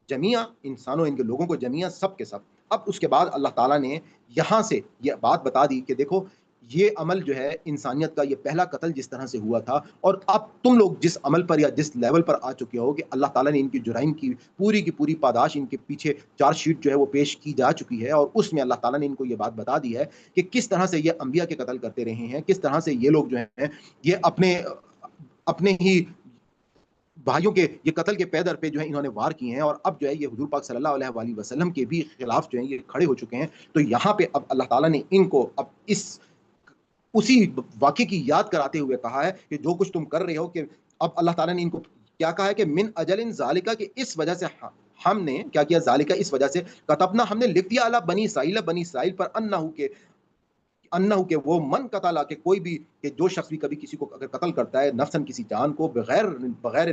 جمیعہ انسانوں ان کے لوگوں کو جمیعہ سب کے سب. اب اس کے بعد اللہ تعالیٰ نے یہاں سے یہ بات بتا دی کہ دیکھو یہ عمل جو ہے انسانیت کا یہ پہلا قتل جس طرح سے ہوا تھا اور اب تم لوگ جس عمل پر یا جس لیول پر آ چکے ہو کہ اللہ تعالیٰ نے ان کی جرائم کی پوری پاداش ان کے پیچھے چارج شیٹ جو ہے وہ پیش کی جا چکی ہے اور اس میں اللہ تعالیٰ نے ان کو یہ بات بتا دی ہے کہ کس طرح سے یہ انبیاء کے قتل کرتے رہے ہیں, کس طرح سے یہ لوگ جو ہیں یہ اپنے ہی بھائیوں کے یہ قتل کے پیدر پہ جو ہے انہوں نے وار کیے ہیں اور اب جو ہے یہ حضور پاک صلی اللہ علیہ وآلہ وسلم کے بھی خلاف جو ہیں یہ کھڑے ہو چکے ہیں. تو یہاں پہ اب اللہ تعالیٰ نے ان کو اب اسی واقعے کی یاد کراتے ہوئے کہا ہے کہ جو کچھ تم کر رہے ہو, کہ اب اللہ تعالیٰ نے ان کو کیا کہا ہے کہ من اجل ذالکہ کہ اس وجہ سے ہم نے کیا کیا ذالکہ اس وجہ سے کتبنا ہم نے لکھ دیا علی بنی اسرائیل پر انہو کہ وہ من قتل کہ کوئی بھی کہ جو شخص بھی کبھی کسی کو اگر قتل کرتا ہے نفسن کسی جان کو بغیر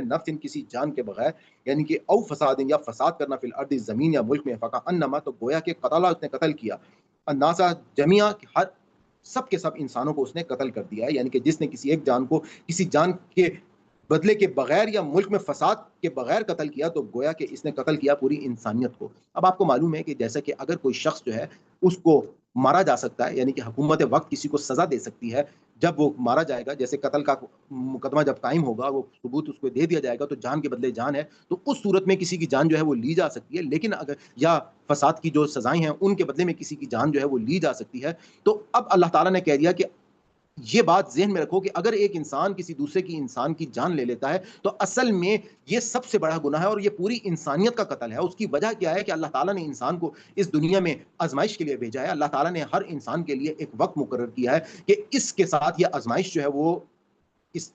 نفسن کسی جان کے بغیر یعنی کہ او فساد یا فساد کرنا فی الارض زمین یا ملک میں فقا انما تو گویا کہ قتل اس نے قتل کیا الناس جمیعہ ہر سب کے سب انسانوں کو اس نے قتل کر دیا ہے. یعنی کہ جس نے کسی ایک جان کو کسی جان کے بدلے کے بغیر یا ملک میں فساد کے بغیر قتل کیا تو گویا کہ اس نے قتل کیا پوری انسانیت کو. اب آپ کو معلوم ہے کہ جیسا کہ اگر کوئی شخص جو ہے اس کو مارا جا سکتا ہے, یعنی کہ حکومت وقت کسی کو سزا دے سکتی ہے جب وہ مارا جائے گا, جیسے قتل کا مقدمہ جب قائم ہوگا وہ ثبوت اس کو دے دیا جائے گا تو جان کے بدلے جان ہے, تو اس صورت میں کسی کی جان جو ہے وہ لی جا سکتی ہے. لیکن اگر یا فساد کی جو سزائیں ہیں ان کے بدلے میں کسی کی جان جو ہے وہ لی جا سکتی ہے. تو اب اللہ تعالیٰ نے کہہ دیا کہ یہ بات ذہن میں رکھو کہ اگر ایک انسان کسی دوسرے کی انسان کی جان لے لیتا ہے تو اصل میں یہ سب سے بڑا گناہ ہے اور یہ پوری انسانیت کا قتل ہے. اس کی وجہ کیا ہے کہ اللہ تعالیٰ نے انسان کو اس دنیا میں آزمائش کے لیے بھیجا ہے. اللہ تعالیٰ نے ہر انسان کے لیے ایک وقت مقرر کیا ہے کہ اس کے ساتھ یہ آزمائش جو ہے وہ اس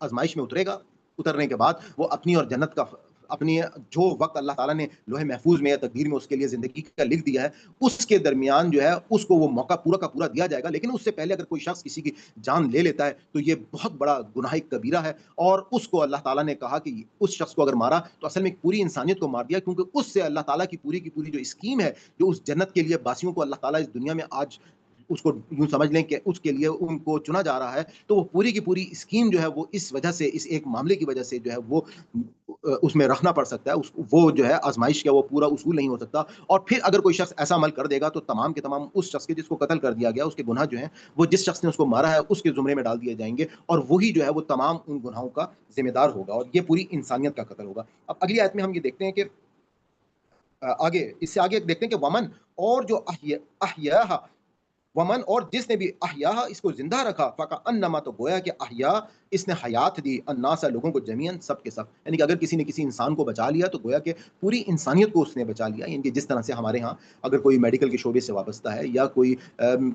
آزمائش میں اترے گا. اترنے کے بعد وہ اپنی اور جنت کا اپنی جو وقت اللہ تعالیٰ نے لوح محفوظ میں یا تقدیر میں اس کے لیے زندگی کا لکھ دیا ہے اس کے درمیان جو ہے اس کو وہ موقع پورا کا پورا دیا جائے گا. لیکن اس سے پہلے اگر کوئی شخص کسی کی جان لے لیتا ہے تو یہ بہت بڑا گناہ کبیرہ ہے اور اس کو اللہ تعالیٰ نے کہا کہ اس شخص کو اگر مارا تو اصل میں پوری انسانیت کو مار دیا, کیونکہ اس سے اللہ تعالیٰ کی پوری جو اسکیم ہے جو اس جنت کے لیے باسیوں کو اللہ تعالیٰ اس دنیا میں آج اس کو یوں سمجھ لیں کہ اس کے لیے ان کو چنا جا رہا ہے, تو وہ پوری کی پوری اسکیم جو ہے وہ اس وجہ سے اس ایک معاملے کی وجہ سے جو ہے وہ اس میں رکھنا پڑ سکتا ہے. وہ جو ہے آزمائش کا وہ پورا اصول نہیں ہو سکتا. اور پھر اگر کوئی شخص ایسا عمل کر دے گا تو تمام کے تمام اس شخص کے جس کو قتل کر دیا گیا اس کے گناہ جو ہیں وہ جس شخص نے اس کو مارا ہے اس کے زمرے میں ڈال دیے جائیں گے اور وہی جو ہے وہ تمام ان گناہوں کا ذمہ دار ہوگا اور یہ پوری انسانیت کا قتل ہوگا. اب اگلی آیت میں ہم یہ دیکھتے ہیں کہ اس سے آگے دیکھتے ہیں کہ ومن اور جو احیاء ومن اور جس نے بھی احیاء اس کو زندہ رکھا فقا انما تو گویا کہ احیاء اس نے حیات دی الناس لوگوں کو جمیعاً سب کے سب. یعنی کہ اگر کسی نے کسی انسان کو بچا لیا تو گویا کہ پوری انسانیت کو اس نے بچا لیا. یعنی کہ جس طرح سے ہمارے ہاں اگر کوئی میڈیکل کے شعبے سے وابستہ ہے یا کوئی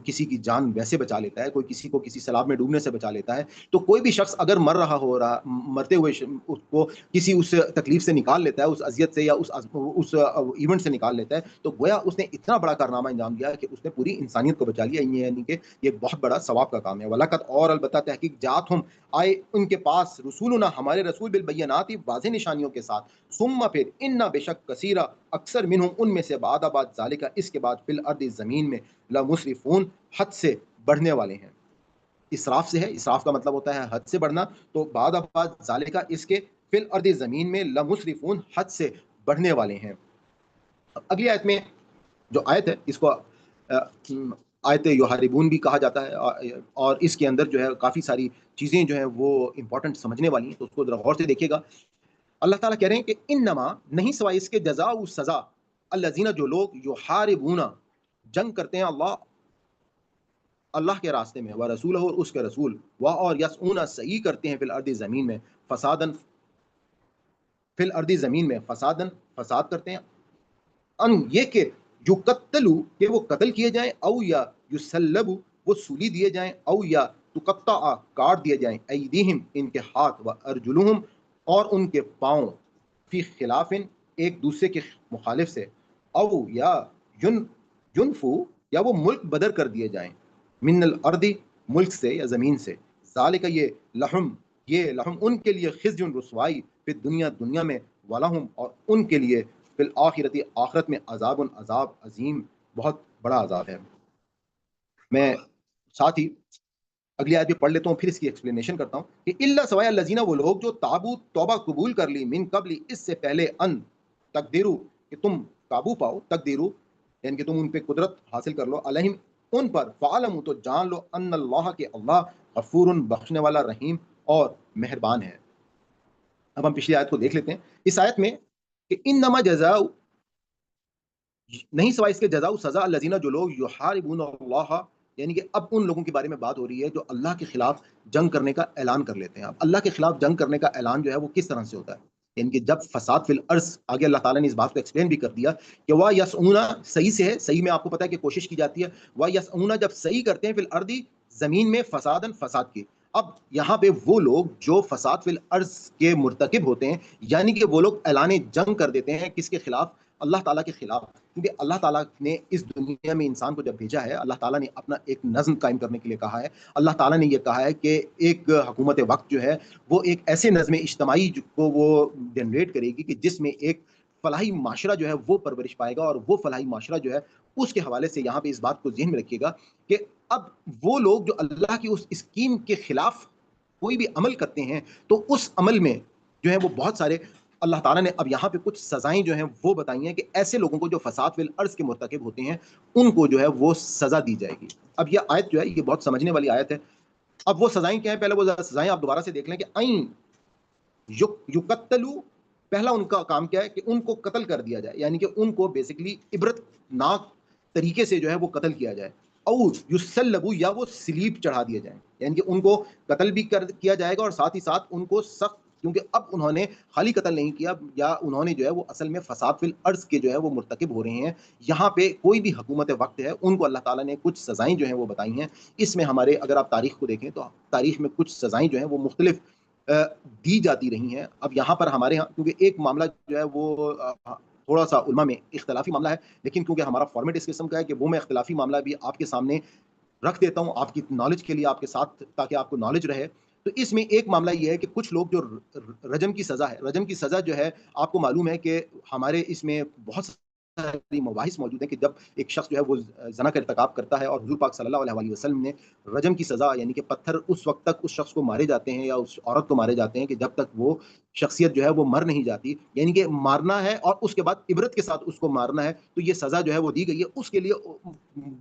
کسی کی جان ویسے بچا لیتا ہے, کوئی کسی کو کسی سیلاب میں ڈوبنے سے بچا لیتا ہے, تو کوئی بھی شخص اگر مرتے ہوئے اس کو کسی اس تکلیف سے نکال لیتا ہے, اس اذیت سے یا اس ایونٹ سے نکال لیتا ہے, تو گویا اس نے اتنا بڑا کارنامہ انجام دیا کہ اس نے پوری انسانیت کو بچا لیا. یعنی کہ یہ بہت بڑا ثواب کا کام ہے. وَلَقَدْ اور البتہ تحقیق جات ہم آئے ان کے پاس رسولنا ہمارے رسول بالبینات واضح نشانیوں کے ساتھ ثم پھر انا بے شک کثیرہ اکثر منہم ان میں سے بعد ذالکہ اس کے بعد فی الارض زمین میں لمسرفون حد سے بڑھنے والے ہیں. اسراف سے ہے, اسراف کا مطلب ہوتا ہے حد سے بڑھنا, تو بعد ذالکہ اس کے فی الارض زمین میں لمسرفون حد سے بڑھنے والے ہیں. اگلی آیت میں جو آیت ہے اس کو آیت یحاربون بھی کہا جاتا ہے اور اس کے اندر جو ہے کافی ساری چیزیں جو ہیں وہ امپورٹنٹ سمجھنے والی ہیں, تو اس کو ذرا غور سے دیکھیے گا. اللہ تعالیٰ کہہ رہے ہیں کہ انما نہیں سوائے اس کے جزاء و سزا الذین جو لوگ یحاربون جنگ کرتے ہیں اللہ کے راستے میں و رسولہ اور اس کے رسول و اور یسعون سعی کرتے ہیں فی الارض زمین میں فسادن فی الارض زمین میں فساد کرتے ہیں ان یہ کہ یقتلوا کہ وہ قتل کیے جائیں او یا یسلبوا وہ سولی دیے جائیں او یا تقطع کاٹ دیے جائیں ایدیہم ان کے ہاتھ و ارجلہم اور ان کے پاؤں فی خلاف ایک دوسرے کے مخالف سے او یا ینفو یا وہ ملک بدر کر دیے جائیں من الارض ملک سے یا زمین سے ذالک یہ لہم ان کے لیے خزی رسوائی پھر دنیا میں، ولہم اور ان کے لیے فی الآخرت آخرت میں عذاب عظیم بہت بڑا عذاب ہے۔ میں ساتھ ہی اگلی آیت بھی پڑھ لیتا ہوں، پھر اس کی ایکسپلینیشن کرتا ہوں کہ اللہ سوائے الذین، وہ لوگ جو تابو توبہ قبول کر لی، من قبل اس سے پہلے، ان تقدیرو کہ تم قابو پاؤ، تقدیرو یعنی کہ تم ان پہ قدرت حاصل کر لو، علیہم ان پر، فعلموا تو جان لو، ان اللہ کہ اللہ غفور بخشنے والا، رحیم اور مہربان ہے۔ اب ہم پچھلی آیت کو دیکھ لیتے ہیں۔ اس آیت میں کہ انما جزاء، نہیں سوائے اس کے جزاء سزا، الذین جو لوگ یحاربون اللہ، یعنی کہ اب ان لوگوں کے بارے میں بات ہو رہی ہے جو اللہ کے خلاف جنگ کرنے کا اعلان کر لیتے ہیں۔ اب اللہ کے خلاف جنگ کرنے کا اعلان جو ہے وہ کس طرح سے ہوتا ہے؟ یعنی کہ جب فساد فی الارض، آگے اللہ تعالیٰ نے اس بات کو ایکسپلین بھی کر دیا کہ وہ یسعون، صحیح سے ہے، صحیح میں آپ کو پتہ ہے کہ کوشش کی جاتی ہے، وہ یسعون جب صحیح کرتے ہیں، فی الارض زمین میں، فسادن فساد کی۔ اب یہاں پہ وہ لوگ جو فساد فی الارض کے مرتکب ہوتے ہیں، یعنی کہ وہ لوگ اعلان جنگ کر دیتے ہیں، کس کے خلاف؟ اللہ تعالیٰ کے خلاف۔ کیونکہ اللہ تعالیٰ نے اس دنیا میں انسان کو جب بھیجا ہے، اللہ تعالیٰ نے اپنا ایک نظم قائم کرنے کے لیے کہا ہے۔ اللہ تعالیٰ نے یہ کہا ہے کہ ایک حکومت وقت جو ہے وہ ایک ایسے نظم اجتماعی کو وہ جنریٹ کرے گی کہ جس میں ایک فلاحی معاشرہ جو ہے وہ پرورش پائے گا، اور وہ فلاحی معاشرہ جو ہے اس کے حوالے سے یہاں پہ اس بات کو ذہن میں رکھیے گا کہ اب وہ لوگ جو اللہ کی اس اسکیم کے خلاف کوئی بھی عمل کرتے ہیں، تو اس عمل میں جو ہے وہ بہت سارے، اللہ تعالیٰ نے اب یہاں پہ کچھ سزائیں جو ہیں وہ بتائی ہیں کہ ایسے لوگوں کو جو فساد فی الارض کے مرتکب ہوتے ہیں ان کو جو ہے وہ سزا دی جائے گی۔ اب یہ آیت جو ہے یہ بہت سمجھنے والی آیت ہے۔ اب وہ سزائیں کیا ہیں؟ پہلے وہ سزائیں آپ دوبارہ سے دیکھ لیں کہ این یقتلوا، پہلا ان کا کام کیا ہے کہ ان کو قتل کر دیا جائے، یعنی کہ ان کو بیسیکلی عبرت ناک طریقے سے جو ہے وہ قتل کیا جائے، اور یسلبوا، یا وہ سلیب چڑھا دیے جائیں، یعنی کہ ان کو قتل بھی کیا جائے گا، اور ساتھ ہی ساتھ ان کو سخت، کیونکہ اب انہوں نے خالی قتل نہیں کیا، یا انہوں نے جو ہے وہ اصل میں فساد فی الارض کے جو ہے وہ مرتکب ہو رہے ہیں۔ یہاں پہ کوئی بھی حکومت وقت ہے ان کو اللہ تعالیٰ نے کچھ سزائیں جو ہیں وہ بتائی ہیں۔ اس میں ہمارے، اگر آپ تاریخ کو دیکھیں تو تاریخ میں کچھ سزائیں جو ہیں وہ مختلف دی جاتی رہی ہیں۔ اب یہاں پر ہمارے ہاں کیونکہ ایک معاملہ جو ہے وہ تھوڑا سا علماء میں اختلافی معاملہ ہے، لیکن کیونکہ ہمارا فارمیٹ اس قسم کا ہے کہ وہ میں اختلافی معاملہ بھی آپ کے سامنے رکھ دیتا ہوں، آپ کی نالج کے لیے، آپ کے ساتھ، تاکہ آپ کو نالج رہے۔ تو اس میں ایک معاملہ یہ ہے کہ کچھ لوگ جو رجم کی سزا ہے، رجم کی سزا جو ہے آپ کو معلوم ہے کہ ہمارے اس میں بہت ساری مباحث موجود ہیں کہ جب ایک شخص جو ہے وہ زنا کا ارتکاب کرتا ہے، اور حضور پاک صلی اللہ علیہ وسلم نے رجم کی سزا، یعنی کہ پتھر اس وقت تک اس شخص کو مارے جاتے ہیں یا اس عورت کو مارے جاتے ہیں کہ جب تک وہ شخصیت جو ہے وہ مر نہیں جاتی، یعنی کہ مارنا ہے اور اس کے بعد عبرت کے ساتھ اس کو مارنا ہے۔ تو یہ سزا جو ہے وہ دی گئی ہے، اس کے لیے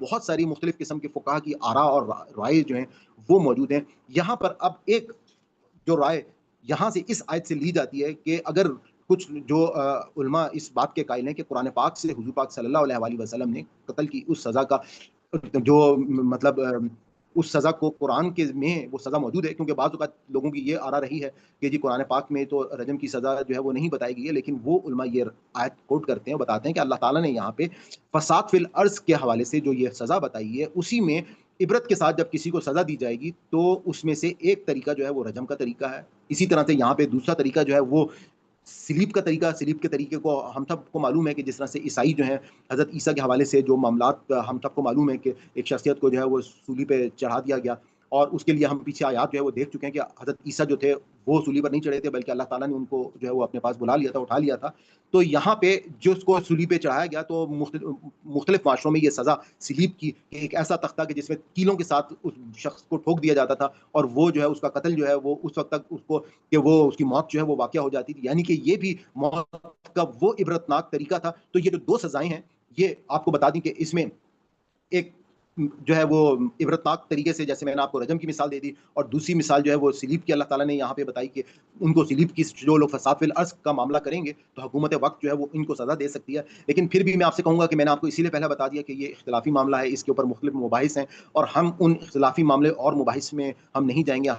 بہت ساری مختلف قسم کے فقہا کی آراء اور رائے جو ہیں وہ موجود ہیں۔ یہاں پر اب ایک جو رائے یہاں سے اس آیت سے لی جاتی ہے کہ اگر کچھ جو علماء اس بات کے قائل ہیں کہ قرآن پاک سے حضور پاک صلی اللہ علیہ وسلم نے قتل کی اس سزا کا جو مطلب اس سزا کو قرآن کے میں وہ سزا موجود ہے، کیونکہ بعض اوقات لوگوں کی یہ آرا رہی ہے کہ جی قرآن پاک میں تو رجم کی سزا جو ہے وہ نہیں بتائی گئی ہے، لیکن وہ علماء یہ آیت کوٹ کرتے ہیں، بتاتے ہیں کہ اللہ تعالیٰ نے یہاں پہ فساد فی الارض کے حوالے سے جو یہ سزا بتائی ہے، اسی میں عبرت کے ساتھ جب کسی کو سزا دی جائے گی تو اس میں سے ایک طریقہ جو ہے وہ رجم کا طریقہ ہے۔ اسی طرح سے یہاں پہ دوسرا طریقہ جو ہے وہ سلیب کا طریقہ، سلیب کے طریقے کو ہم سب کو معلوم ہے کہ جس طرح سے عیسائی جو ہیں حضرت عیسیٰ کے حوالے سے جو معاملات ہم سب کو معلوم ہے کہ ایک شخصیت کو جو ہے وہ سولی پہ چڑھا دیا گیا، اور اس کے لیے ہم پیچھے آیات جو ہے وہ دیکھ چکے ہیں کہ حضرت عیسیٰ جو تھے وہ سولی پر نہیں چڑھے تھے، بلکہ اللہ تعالیٰ نے ان کو جو ہے وہ اپنے پاس بلا لیا تھا، اٹھا لیا تھا۔ تو یہاں پہ جو اس کو سولی پہ چڑھایا گیا تو مختلف معاشروں میں یہ سزا سلیب کی، کہ ایک ایسا تختہ کہ جس میں کیلوں کے ساتھ اس شخص کو ٹھوک دیا جاتا تھا، اور وہ جو ہے اس کا قتل جو ہے وہ اس وقت تک اس کو کہ وہ اس کی موت جو ہے وہ واقع ہو جاتی تھی، یعنی کہ یہ بھی موت کا وہ عبرتناک طریقہ تھا۔ تو یہ جو دو سزائیں ہیں یہ آپ کو بتا دیں کہ اس میں ایک جو ہے وہ عبرتناک طریقے سے، جیسے میں نے آپ کو رجم کی مثال دے دی، اور دوسری مثال جو ہے وہ سلیب کی اللہ تعالیٰ نے یہاں پہ بتائی کہ ان کو سلیب کی جو لوگ فساد فی الارض کا معاملہ کریں گے تو حکومت وقت جو ہے وہ ان کو سزا دے سکتی ہے۔ لیکن پھر بھی میں آپ سے کہوں گا کہ میں نے آپ کو اسی لیے پہلے بتا دیا کہ یہ اختلافی معاملہ ہے، اس کے اوپر مختلف مباحث ہیں، اور ہم ان اختلافی معاملے اور مباحث میں ہم نہیں جائیں گے۔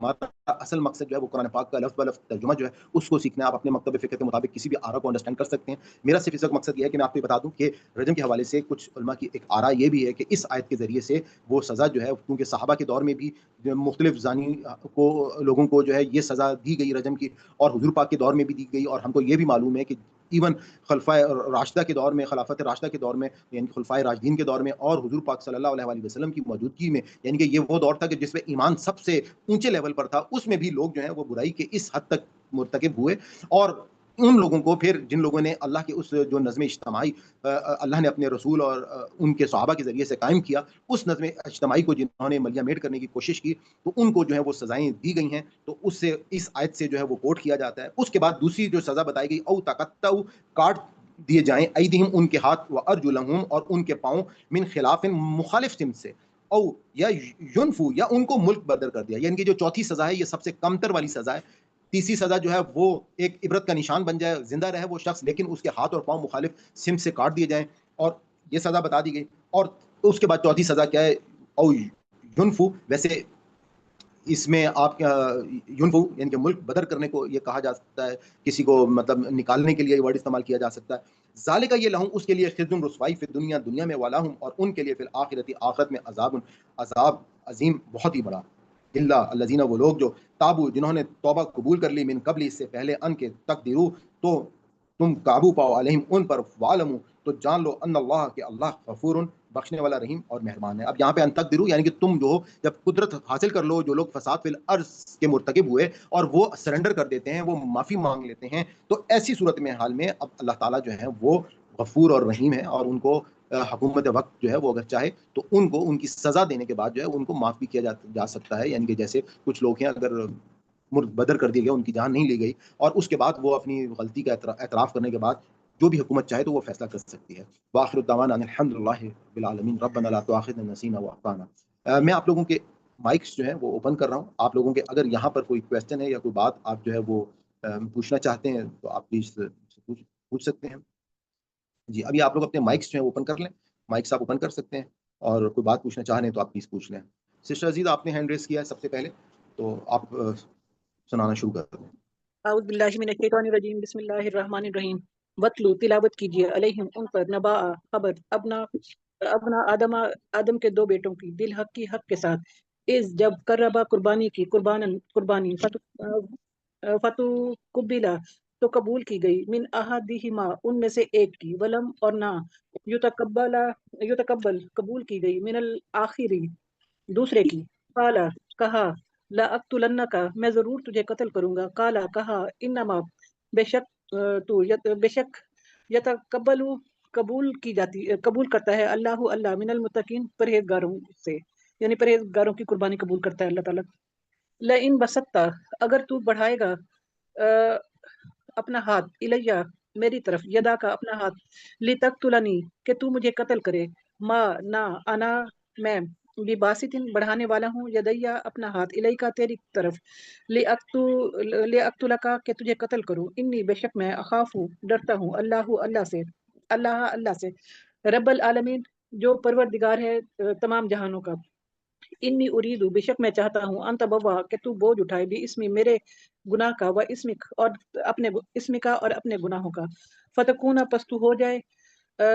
ہمارا اصل مقصد جو ہے وہ قرآن پاک کا لفظ بلفظ ترجمہ جو ہے اس کو سیکھنا ہے۔ آپ اپنے مکتب فقہ کے مطابق کسی بھی آرا کو انڈرسٹینڈ کر سکتے ہیں۔ میرا صرف اس وقت مقصد یہ ہے کہ میں آپ کو بتا دوں کہ رجم کے حوالے سے کچھ علماء کی ایک آرا یہ بھی ہے کہ اس آیت کے ذریعے سے وہ سزا جو ہے، کیونکہ صحابہ کے دور میں بھی مختلف زانی کو لوگوں کو جو ہے یہ سزا دی گئی رجم کی، اور حضور پاک کے دور میں بھی دی گئی، اور ہم کو یہ بھی معلوم ہے کہ ایون خلفائے راشدہ کے دور میں، خلافت راشدہ کے دور میں، یعنی خلفائے راشدین کے دور میں، اور حضور پاک صلی اللہ علیہ وآلہ وسلم کی موجودگی میں، یعنی کہ یہ وہ دور تھا کہ جس میں ایمان سب سے اونچے لیول پر تھا، اس میں بھی لوگ جو ہیں وہ برائی کے اس حد تک مرتکب ہوئے، اور ان لوگوں کو پھر جن لوگوں نے اللہ کے اس جو نظم اجتماعی اللہ نے اپنے رسول اور ان کے صحابہ کے ذریعے سے قائم کیا، اس نظم اجتماعی کو جنہوں نے ملیا میٹ کرنے کی کوشش کی، تو ان کو جو ہے وہ سزائیں دی گئی ہیں، تو اس سے اس آیت سے جو ہے وہ کوٹ کیا جاتا ہے۔ اس کے بعد دوسری جو سزا بتائی گئی، او تقطعوا، کاٹ دیے جائیں، ایدہم ان کے ہاتھ، و ارجلہم اور ان کے پاؤں، من خلاف مخالف سمت سے، او یا ینفو یا ان کو ملک بدر کر دیا، یعنی کہ جو چوتھی سزا ہے یہ سب سے کمتر والی سزا ہے۔ تیسری سزا جو ہے وہ ایک عبرت کا نشان بن جائے، زندہ رہے وہ شخص لیکن اس کے ہاتھ اور پاؤں مخالف سمت سے کاٹ دیے جائیں، اور یہ سزا بتا دی گئی۔ اور اس کے بعد چوتھی سزا کیا ہے، او ینفو، ویسے اس میں آپ یونفو یعنی کہ ملک بدر کرنے کو یہ کہا جا سکتا ہے، کسی کو مطلب نکالنے کے لیے یہ ورڈ استعمال کیا جا سکتا ہے۔ ذالک یہ لہم، اس کے لیے خزی رسوائی فی دنیا، دنیا میں، ولہم اور ان کے لیے فی الآخرۃ، آخرت میں، عذاب عظیم بہت ہی بڑا۔ الا الذین، وہ لوگ جو تابو، جنہوں نے توبہ قبول کر لی، من قبل، اس سے پہلے، ان کے تقدیرو، تو تم قابو پاؤ، علیہم ان پر، وعلمو، تو جان لو، ان اللہ، کہ اللہ غفور، بخشنے والا، رحیم اور مہربان ہے۔ اب یہاں پہ ان تقدرو یعنی کہ تم جو جب قدرت حاصل کر لو، جو لوگ فساد فی الارض کے مرتکب ہوئے اور وہ سرنڈر کر دیتے ہیں، وہ معافی مانگ لیتے ہیں، تو ایسی صورت میں حال میں اب اللہ تعالیٰ جو ہے وہ غفور اور رحیم ہے، اور ان کو حکومت وقت جو ہے وہ اگر چاہے تو ان کو ان کی سزا دینے کے بعد جو ہے ان کو معاف بھی کیا جا سکتا ہے، یعنی کہ جیسے کچھ لوگ ہیں اگر بدر کر دیا گیا، ان کی جان نہیں لی گئی، اور اس کے بعد وہ اپنی غلطی کا اعتراف کرنے کے بعد جو بھی حکومت چاہے تو وہ فیصلہ کر سکتی ہے۔ وآخر الدعوانا ان الحمد للہ رب العالمین، ربنا لا تؤاخذنا ان نسینا واخطانا۔ میں آپ لوگوں کے مائکس جو ہیں وہ اوپن کر رہا ہوں، آپ لوگوں کے اگر یہاں پر کوئی کویسچن ہے یا کوئی بات آپ جو ہے وہ پوچھنا چاہتے ہیں تو آپ پلیز پوچھ سکتے ہیں۔ جی ابھی آپ لوگ اپنے مائکس جو ہیں اوپن کر لیں، مائکس آپ اوپن کر سکتے ہیں، اور کوئی بات پوچھنا چاہ رہے ہیں تو آپ پلیز پوچھ لیں۔ سسٹر عزیز، آپ نے ہینڈ ریز کیا ہے سب سے پہلے، تو آپ سنانا شروع کر دیں۔ اعوذ باللہ من الشیطان الرجیم، بسم اللہ الرحمن الرحیم۔ وَاتْلُو، تلاوت کیجیے، علیہم ان پر، نباء، خبر، ابنا آدم کے دو بیٹوں کی، بالحق کی حق کے ساتھ، اس جب قربا قربانی کی، قربانی فتو قبیلا، تو قبول کی گئی، من احدہما، ان میں سے ایک کی، ولم اور نہ، یتقبل قبول کی گئی، من الآخری، دوسرے کی، قالا کہا، لا اقتلنک، میں ضرور تجھے قتل کروں گا، قالا کہا، انما، بے شک بے شک، یتقبل قبول کرتا ہے اللہ من المتقین، پرہیزگاروں سے، یعنی پرہیزگاروں کی قربانی قبول کرتا ہے اللہ تعالیٰ۔ لئن بسطتا، اگر تو بڑھائے گا اپنا ہاتھ، الیہ، میری طرف، یدا کا اپنا ہاتھ، لتقتلنی، کہ تو مجھے قتل کرے، ما، نہ، انا، میں، بباسطن، بڑھانے والا ہوں، یدیا، اپنا ہاتھ، الیکا، تیری طرف، لأقتلکا، کہ تجھے قتل کروں، انی، بے شک میں، اخافو، ڈرتا ہوں، اللہ سے، رب العالمین، جو پروردگار ہے تمام جہانوں کا، انی اریدو، بے شک میں چاہتا ہوں، انت بوا، کہ تو بوجھ اٹھائے، بھی اسمی، میرے گناہ کا، و اسمک، اور اپنے گناہوں کا، فتکونا، پس تو ہو جائے،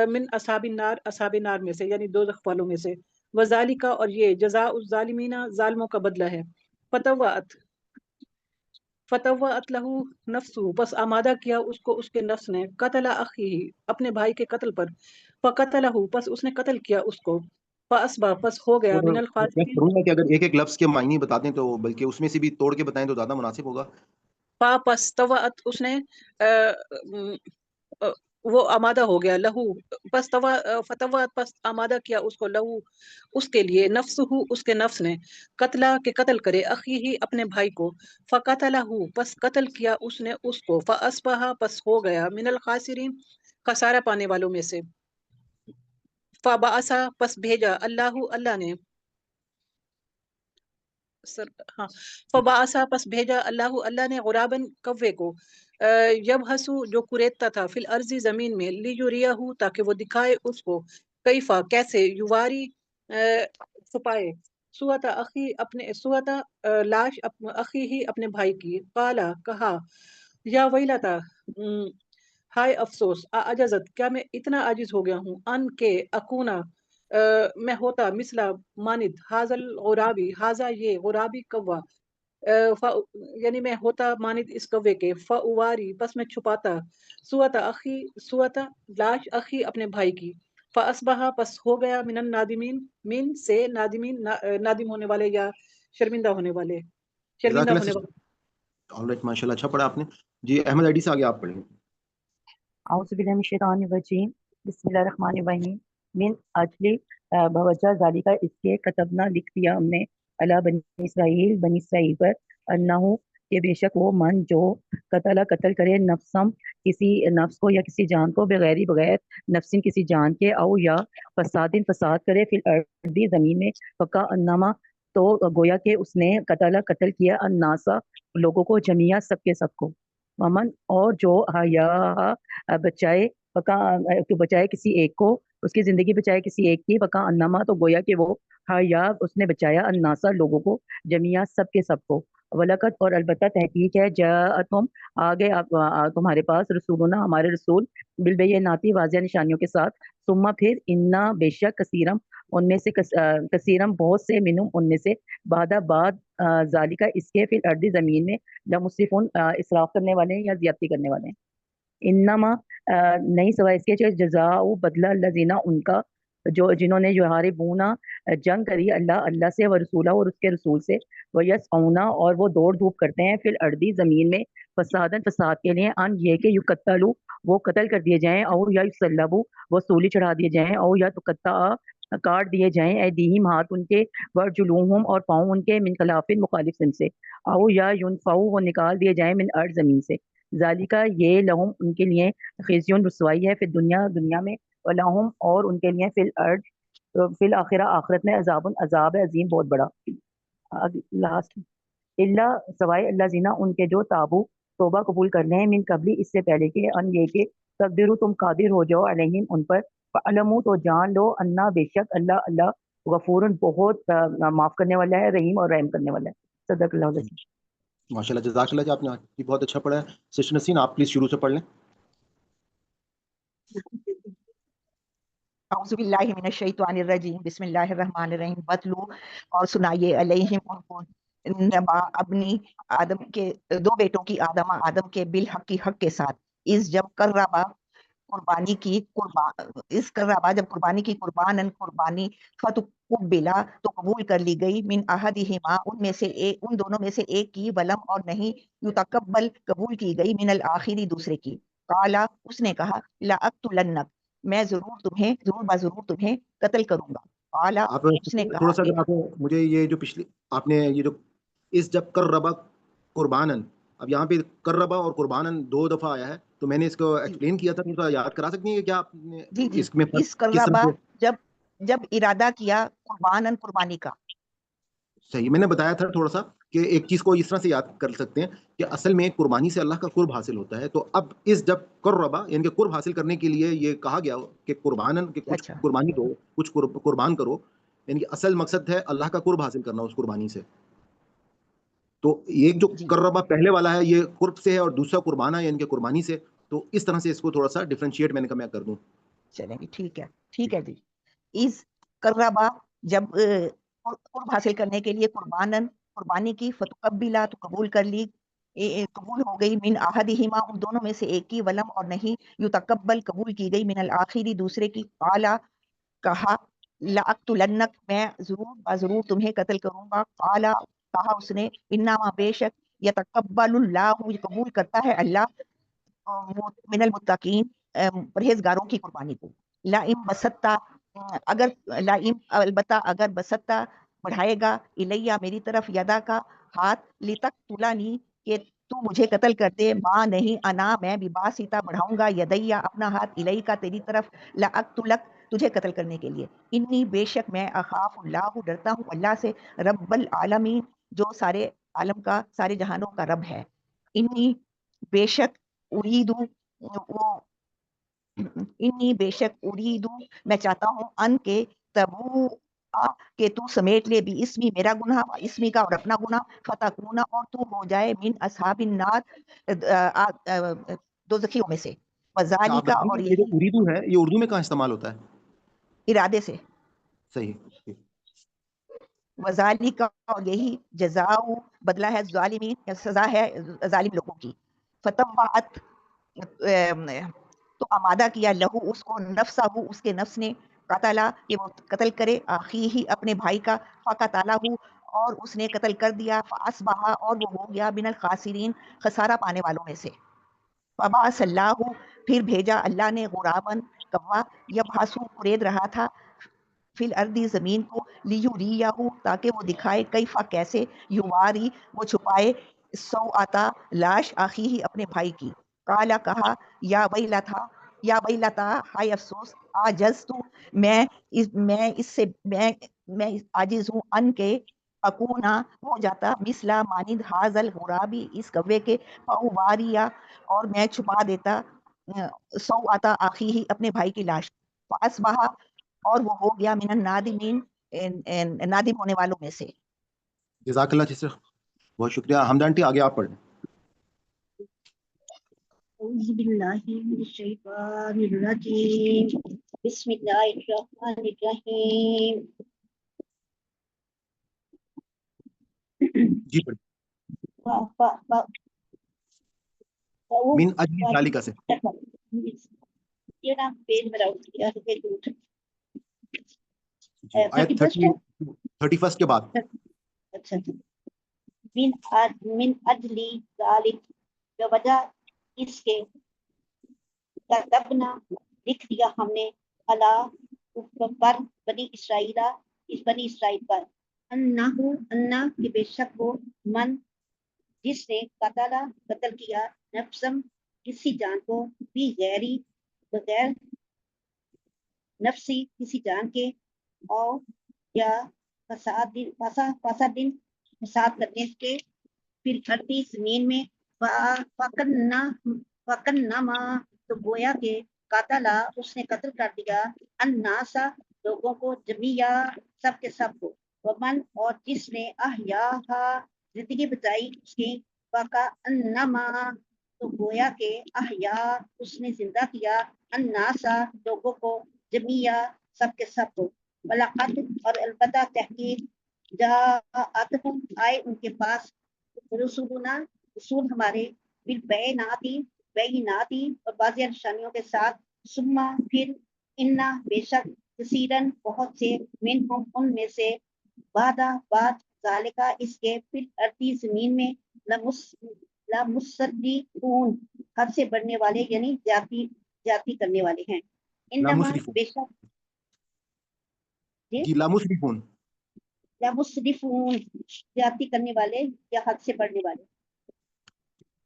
من اصحاب النار میں سے، یعنی دوزخ والوں میں سے، وذالک، اور یہ جزاء الظالمین، ظالموں کا بدلہ ہے، فتوعت لہ نفسہ، پس آمادہ کیا اس کو اس کے نفس نے، قتل اخیہ، اپنے بھائی کے قتل پر، فقتلہ، پس اس نے قتل کیا اس کو، فاصبح، پس ہو گیا، من میں الخاسرین، کروں گا کہ اگر ایک ایک لفظ کے معنی بتا دیں تو بلکہ اس میں سے بھی توڑ کے بتائیں تو زیادہ مناسب ہوگا۔ پس توعت، اس نے وہ آمادہ ہو گیا، لہو، پس فتوعت، پس آمادہ کیا اس کو، لہو، اس کے لیے، نفسہ، اس کے نفس نے، قتلہ، کہ قتل کرے، اخیہ، اپنے بھائی کو، فقتلہ، پس قتل کیا اس نے اس کو، فاصبح، پس ہو گیا، من الخاسرین، خسارہ پانے والوں میں سے، فبعث، پس بھیجا، اللہ نے، فبعث، پس بھیجا، اللہ نے، غراباً، کوے کو، یبحثو، جو کوریدتا تھا، فی الارض، زمین میں، لیریہ، تاکہ وہ دکھائے اس کو، کیفا، کیسے، یواری، چھپائے، سوتا، لاش، اخی ہی، اپنے بھائی کی، قالا، کہا، یا ویلتا، ہائے افسوس، اعجزت، کیا میں اتنا عاجز ہو گیا ہوں، ان کے، اکونا، میں ہوتا، مثلا، ماند، حاضل غرابی، حاضا، یہ غرابی، کوا، یعنی میں ہوتا مانند اس کوے کے، فاواری پس میں چھپاتا، سوتا لاش اخی اپنے بھائی کی، فاصبح پس ہو گیا من النادمین، من سے نادمین نادم ہونے والے یا شرمندہ ہونے والے، جزاک شرمندہ اللہ ہونے سسٹر. والے۔ آلرائٹ، ماشاءاللہ اچھا پڑھا آپ نے. جی احمد آئی ڈی سے آگے آپ پڑھیں. اعوذ باللہ من الشیطان الرجیم، بسم اللہ الرحمن الرحیم. من اجل بوجہ ذالکہ، اس کے کتبنا لکھ دیا ہم نے، علی بنی اسرائیل پر، انہو کہ بے شک وہ من جو قتل کرے نفسم کسی نفس کو یا کسی جان کو، بغیر نفسن کسی جان کے، او یا فساد کرے فی الارض زمین میں، فکا انما تو گویا کہ اس نے قتل کیا الناسا لوگوں کو، جمیعہ سب کے سب کو، ومن اور جو حیا بچائے کسی ایک کو، اس کی زندگی بچائے کسی ایک کی، وکا انما تو گویا کہ وہ حیا اس نے بچایا الناسا لوگوں کو، جمیعہ سب کے سب کو، ولقد اور البتہ تحقیق ہے، جاءتہم آگے تمہارے پاس رسولنا ہمارے رسول، بالبیناتی واضح نشانیوں کے ساتھ، ثم پھر انا بے شک کثیرم ان میں سے کثیرم بہت سے، منہم ان میں سے، بعد ذالکہ اس کے، فی الارض زمین میں، لمسرفون اسراف کرنے والے ہیں یا زیادتی کرنے والے ہیں، انما نہیں سوائے اس کے، جزاء بدلہ الذین ان کا جنہوں نے یحاربونا جنگ کری اللہ سے، و رسولہ اور اس کے رسول سے، ویسعون اور وہ دوڑ دھوپ کرتے ہیں، فی الارض زمین میں، فساد کے لیے، ان یہ کہ یقتلوا وہ قتل کر دیے جائیں، او یا یصلبوا وہ سولی چڑھا دیے جائیں، او یا تقطع کاٹ دیے جائیں، ایدیہم ہاتھ ان کے، وارجلوہم اور پاؤں ان کے، من خلاف مخالف ان سے، او یا ینفعوا وہ نکال دیے جائیں، من ارض زمین سے، ذالکہ یہ لہم ان کے لیے خزیون رسوائی ہے، فی دنیا میں، ولہم اور ان کے لیے فی الارض فی الاخرہ آخرت میں، عذاب عظیم بہت بڑا. لاسٹ، اللہ سوائے اللہ زینا ان کے جو تابو توبہ قبول کر لیں، من قبلی اس سے پہلے کہ، ان یہ کہ تقدیرو تم قادر ہو جاؤ، علیہم ان پر، فعلمو تو جان لو، انا بے شک اللہ غفور بہت معاف کرنے والا ہے، رحیم اور رحم کرنے والا ہے. صدق اللہ العظیم. ماشاءاللہ جزاک اللہ جی، آپ نے بہت اچھا پڑھا ہے. سسٹر نسرین آپ پلیز شروع سے پڑھ لیں. اعوذ باللہ من الشیطان الرجیم، بسم اللہ الرحمن الرحیم. بتلو اور سنائیے، علیہم ان کو، نبا ابنی آدم کے دو بیٹوں کی، آدم کے، بالحق کی حق کے ساتھ، اس جب قربا قربانی کی، اس قربا جب قربانی کی، قربانی، فتقبلا تو قبول کر لی گئی، من احدہما ان میں سے ان دونوں میں سے ایک کی، ولم اور نہیں، یتقبل قبول کی گئی، من الآخری دوسرے کی، قالا اس نے کہا، لأقتلنک میں ضرور تمہیں قتل کروں گا، قالا آپ اس نے تھوڑا کہا سا اگر آپ مجھے یہ جو پچھلی آپ نے یہ جو اس جب قربا قربانن، اب یہاں پہ قربا اور قربانن دو دفعہ آیا ہے، تو میں نے اس کو ایکسپلین کیا تھا، تھوڑا یاد کرا سکتی ہیں کہ کیا آپ نے جی اس میں اس فرق کس طرح قربا سے؟ جب ارادہ کیا قربانن قربانی کا. صحیح، میں نے بتایا تھا تھوڑا سا کہ ایک چیز کو اس طرح سے یاد کر سکتے ہیں کہ اصل میں قربانی سے اللہ کا قرب حاصل ہوتا ہے. تو اب اس جب قربا یعنی کہ قرب حاصل کرنے کے لیے یہ کہا گیا کہ قربانن کہ کچھ اچھا قربانی دو، کچھ قربان کرو، یعنی کہ اصل مقصد ہے اللہ کا قرب حاصل کرنا اس قربانی سے. تو ایک جو جی قربا پہلے والا ہے یہ قرب سے ہے، اور دوسرا قربانہ یعنی کہ قربانی سے. تو اس طرح سے اس کو تھوڑا سا ڈیفرینشیٹ میں نے کہا میں کر دوں. چلیں گے، ٹھیک ہے جی. اس قربا جب قرب حاصل کرنے کے لیے قربانی کی، فتقبلا تو قبول کر لی، قبول ہو گئی، من احدہما ان دونوں میں سے ایک کی، ولم اور نہیں، یتقبل قبول کی گئی، من الآخری دوسرے کی، قالا کہا، لأقتلنک میں ضرور تمہیں قتل کروں گا، قالا کہا اس نے، انما بے شک، یتقبل اللہ قبول کرتا ہے اللہ، من المتقین پرہیزگاروں کی قربانی کو، لائم بسطتا البتہ اگر بسطتا بڑھائے گا، الیہ میری طرف، یدا کا ہاتھ، لتک تلانی کہ تو مجھے قتل کر دے، ماں نہیں انا میں، بباسطہ بڑھاؤں گا، یدیا اپنا ہاتھ، الی کا تیری طرف، لاقتلک تجھے قتل کرنے کے لیے، انی بے شک میں، اخاف اللہ ڈرتا ہوں اللہ سے، رب العالمین جو سارے عالم کا، سارے جہانوں کا رب ہے، انی بے شک اریدو بے شک اریدو میں چاہتا ہوں، ان کے تبو کہ تو سمیٹ لے، بھی اسمی میرا گناہ، اسمی کا اور اپنا گناہ، فتکونا اور تو ہو جائے، من اصحاب النار دوزخیوں میں سے، اچھا آپ وذالک بتائیں اور گے یہ جو یہی اریدو ہے یہ اردو میں کہاں استعمال ہوتا ہے؟ ارادے سے. صحیح. وذالک، اور یہی جزاء بدلہ ہے ظالمین، یا سزا ہے ظالم لوگوں کی. فتوعت، تو آمادہ کیا لہو اس کو، نفسہ اس کے نفس نے، قتلا کہ وہ قتل کرے، آخی ہی اپنے بھائی کا، فقتلہ اور اس نے قتل کر دیا، فاصبح اور وہ ہو گیا من الخاسرین خسارہ پانے والوں میں سے. فبعث اللہ، پھر بھیجا اللہ نے، غراباً کوا، یبحثو قرید رہا تھا، فی الارض زمین کو، لیوریہو تاکہ وہ دکھائے، کیفا کیسے، یواری وہ چھپائے، سوءتا لاش، آخی ہی اپنے بھائی کی. قالا کہا، یا ویلتا، یا ویلتا ہائے افسوس، آجزتو میں اس سے میں عاجز ہوں، ان کے اکونا ہو جاتا، مثلا مانند حاضل غرابی اس کوے کے، فاواریا اور میں چھپا دیتا، سوءتا آخی ہی اپنے بھائی کی لاش. فاصبح اور وہ ہو گیا من النادمین نادم ہونے والوں میں سے. جزاک اللہ جسر، بہت شکریہ. حمدہ آنٹی آگے آپ پڑھیں. اعوذ باللہ من الشیطان الرجیم، بسم اللہ الرحمن الرحیم. جی پڑھیں. من اجل ذالک سے یہ نا پیج میرا اٹھ گیا ہے، پیج اٹھ. جی، آیت 31 کے بعد. اچھا، من اجلی ذالک، جو وجہ اس کے، کتبنا لکھ دیا ہم نے، اللہ پر بنی اسرائیل، اس بنی اسرائیل پر، انہ کہ بے شک وہ، من جس نے قتل کیا، نفسم کسی جان کو، بھی غیری بغیر نفسی کسی جان کے، اور یا فساد کرنے کے، پھر دھرتی زمین میں، فکنما تو گویا کہ قاتلا اس نے قتل کر دیا، الناسا لوگوں کو، جمیع سب کے سب کو، ومن اور جس نے احیاہا زندگی بچائی اس کی، فکانما تو گویا کہ احیا اس نے زندہ کیا، الناسا لوگوں کو، جمیع سب کے سب کو. وَلَقَدْ اور البتہ تحقیق، جاءتہم آئے ان کے پاس، رسولنا رسول ہمارے، بالبیناتی اور بعض نشانیوں کے ساتھ، ثم پھر، انا بے شک، کثیرن بہت سے، منہم ان میں سے، بعد ذالکا اس کے، پھر ارضی زمین میں، لمصرفون حد سے بڑھنے والے، یعنی زیادتی کرنے والے ہیں. انما لامصرفون. بے شک، جی لامصرفون. لمصرفون زیادتی کرنے والے یا حد سے بڑھنے والے.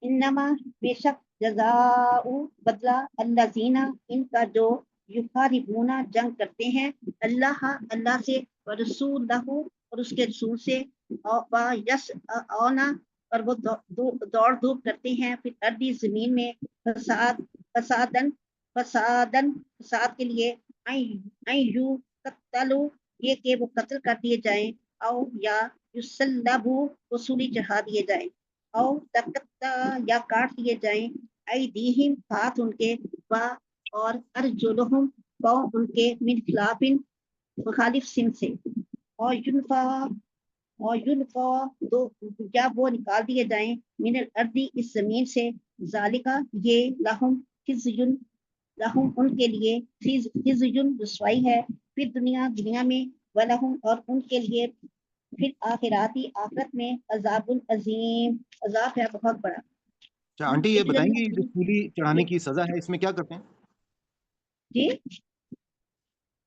انما بے شک، جزاء بدلہ، الذین ان کا جو، یحاربون جنگ کرتے ہیں، اللہ سے، ورسولہ اور اس کے رسول سے، یسعون اور وہ دوڑ دھوپ کرتے ہیں، پھر ارضی زمین میں، فساد کے لیے، یو قتلوا یہ کہ وہ قتل کر دیے جائیں، او یا یسلبوا وہ سولی چڑھا دیے جائیں، او تقطع یا کاٹ دیے جائیں، ایدیہم ہاتھ ان کے، اور ارجلہم پاؤں ان کے، من خلاف مخالف سم سے، اور ینفا دو یا وہ نکال دیے جائیں، من الارض اس زمین سے، ذالکا یہ، لہم خزیٌ لہم ان کے لیے، خزیٌ رسوائی ہے، پھر دنیا میں، ولہم اور ان کے لیے، پھر آخراتی آخرت میں، عذاب عظیم عذاب ہے بہت بڑا. اچھا آنٹی یہ بتائیں گے جو سولی چڑھانے کی سزا ہے اس میں کیا کرتے ہیں؟ جی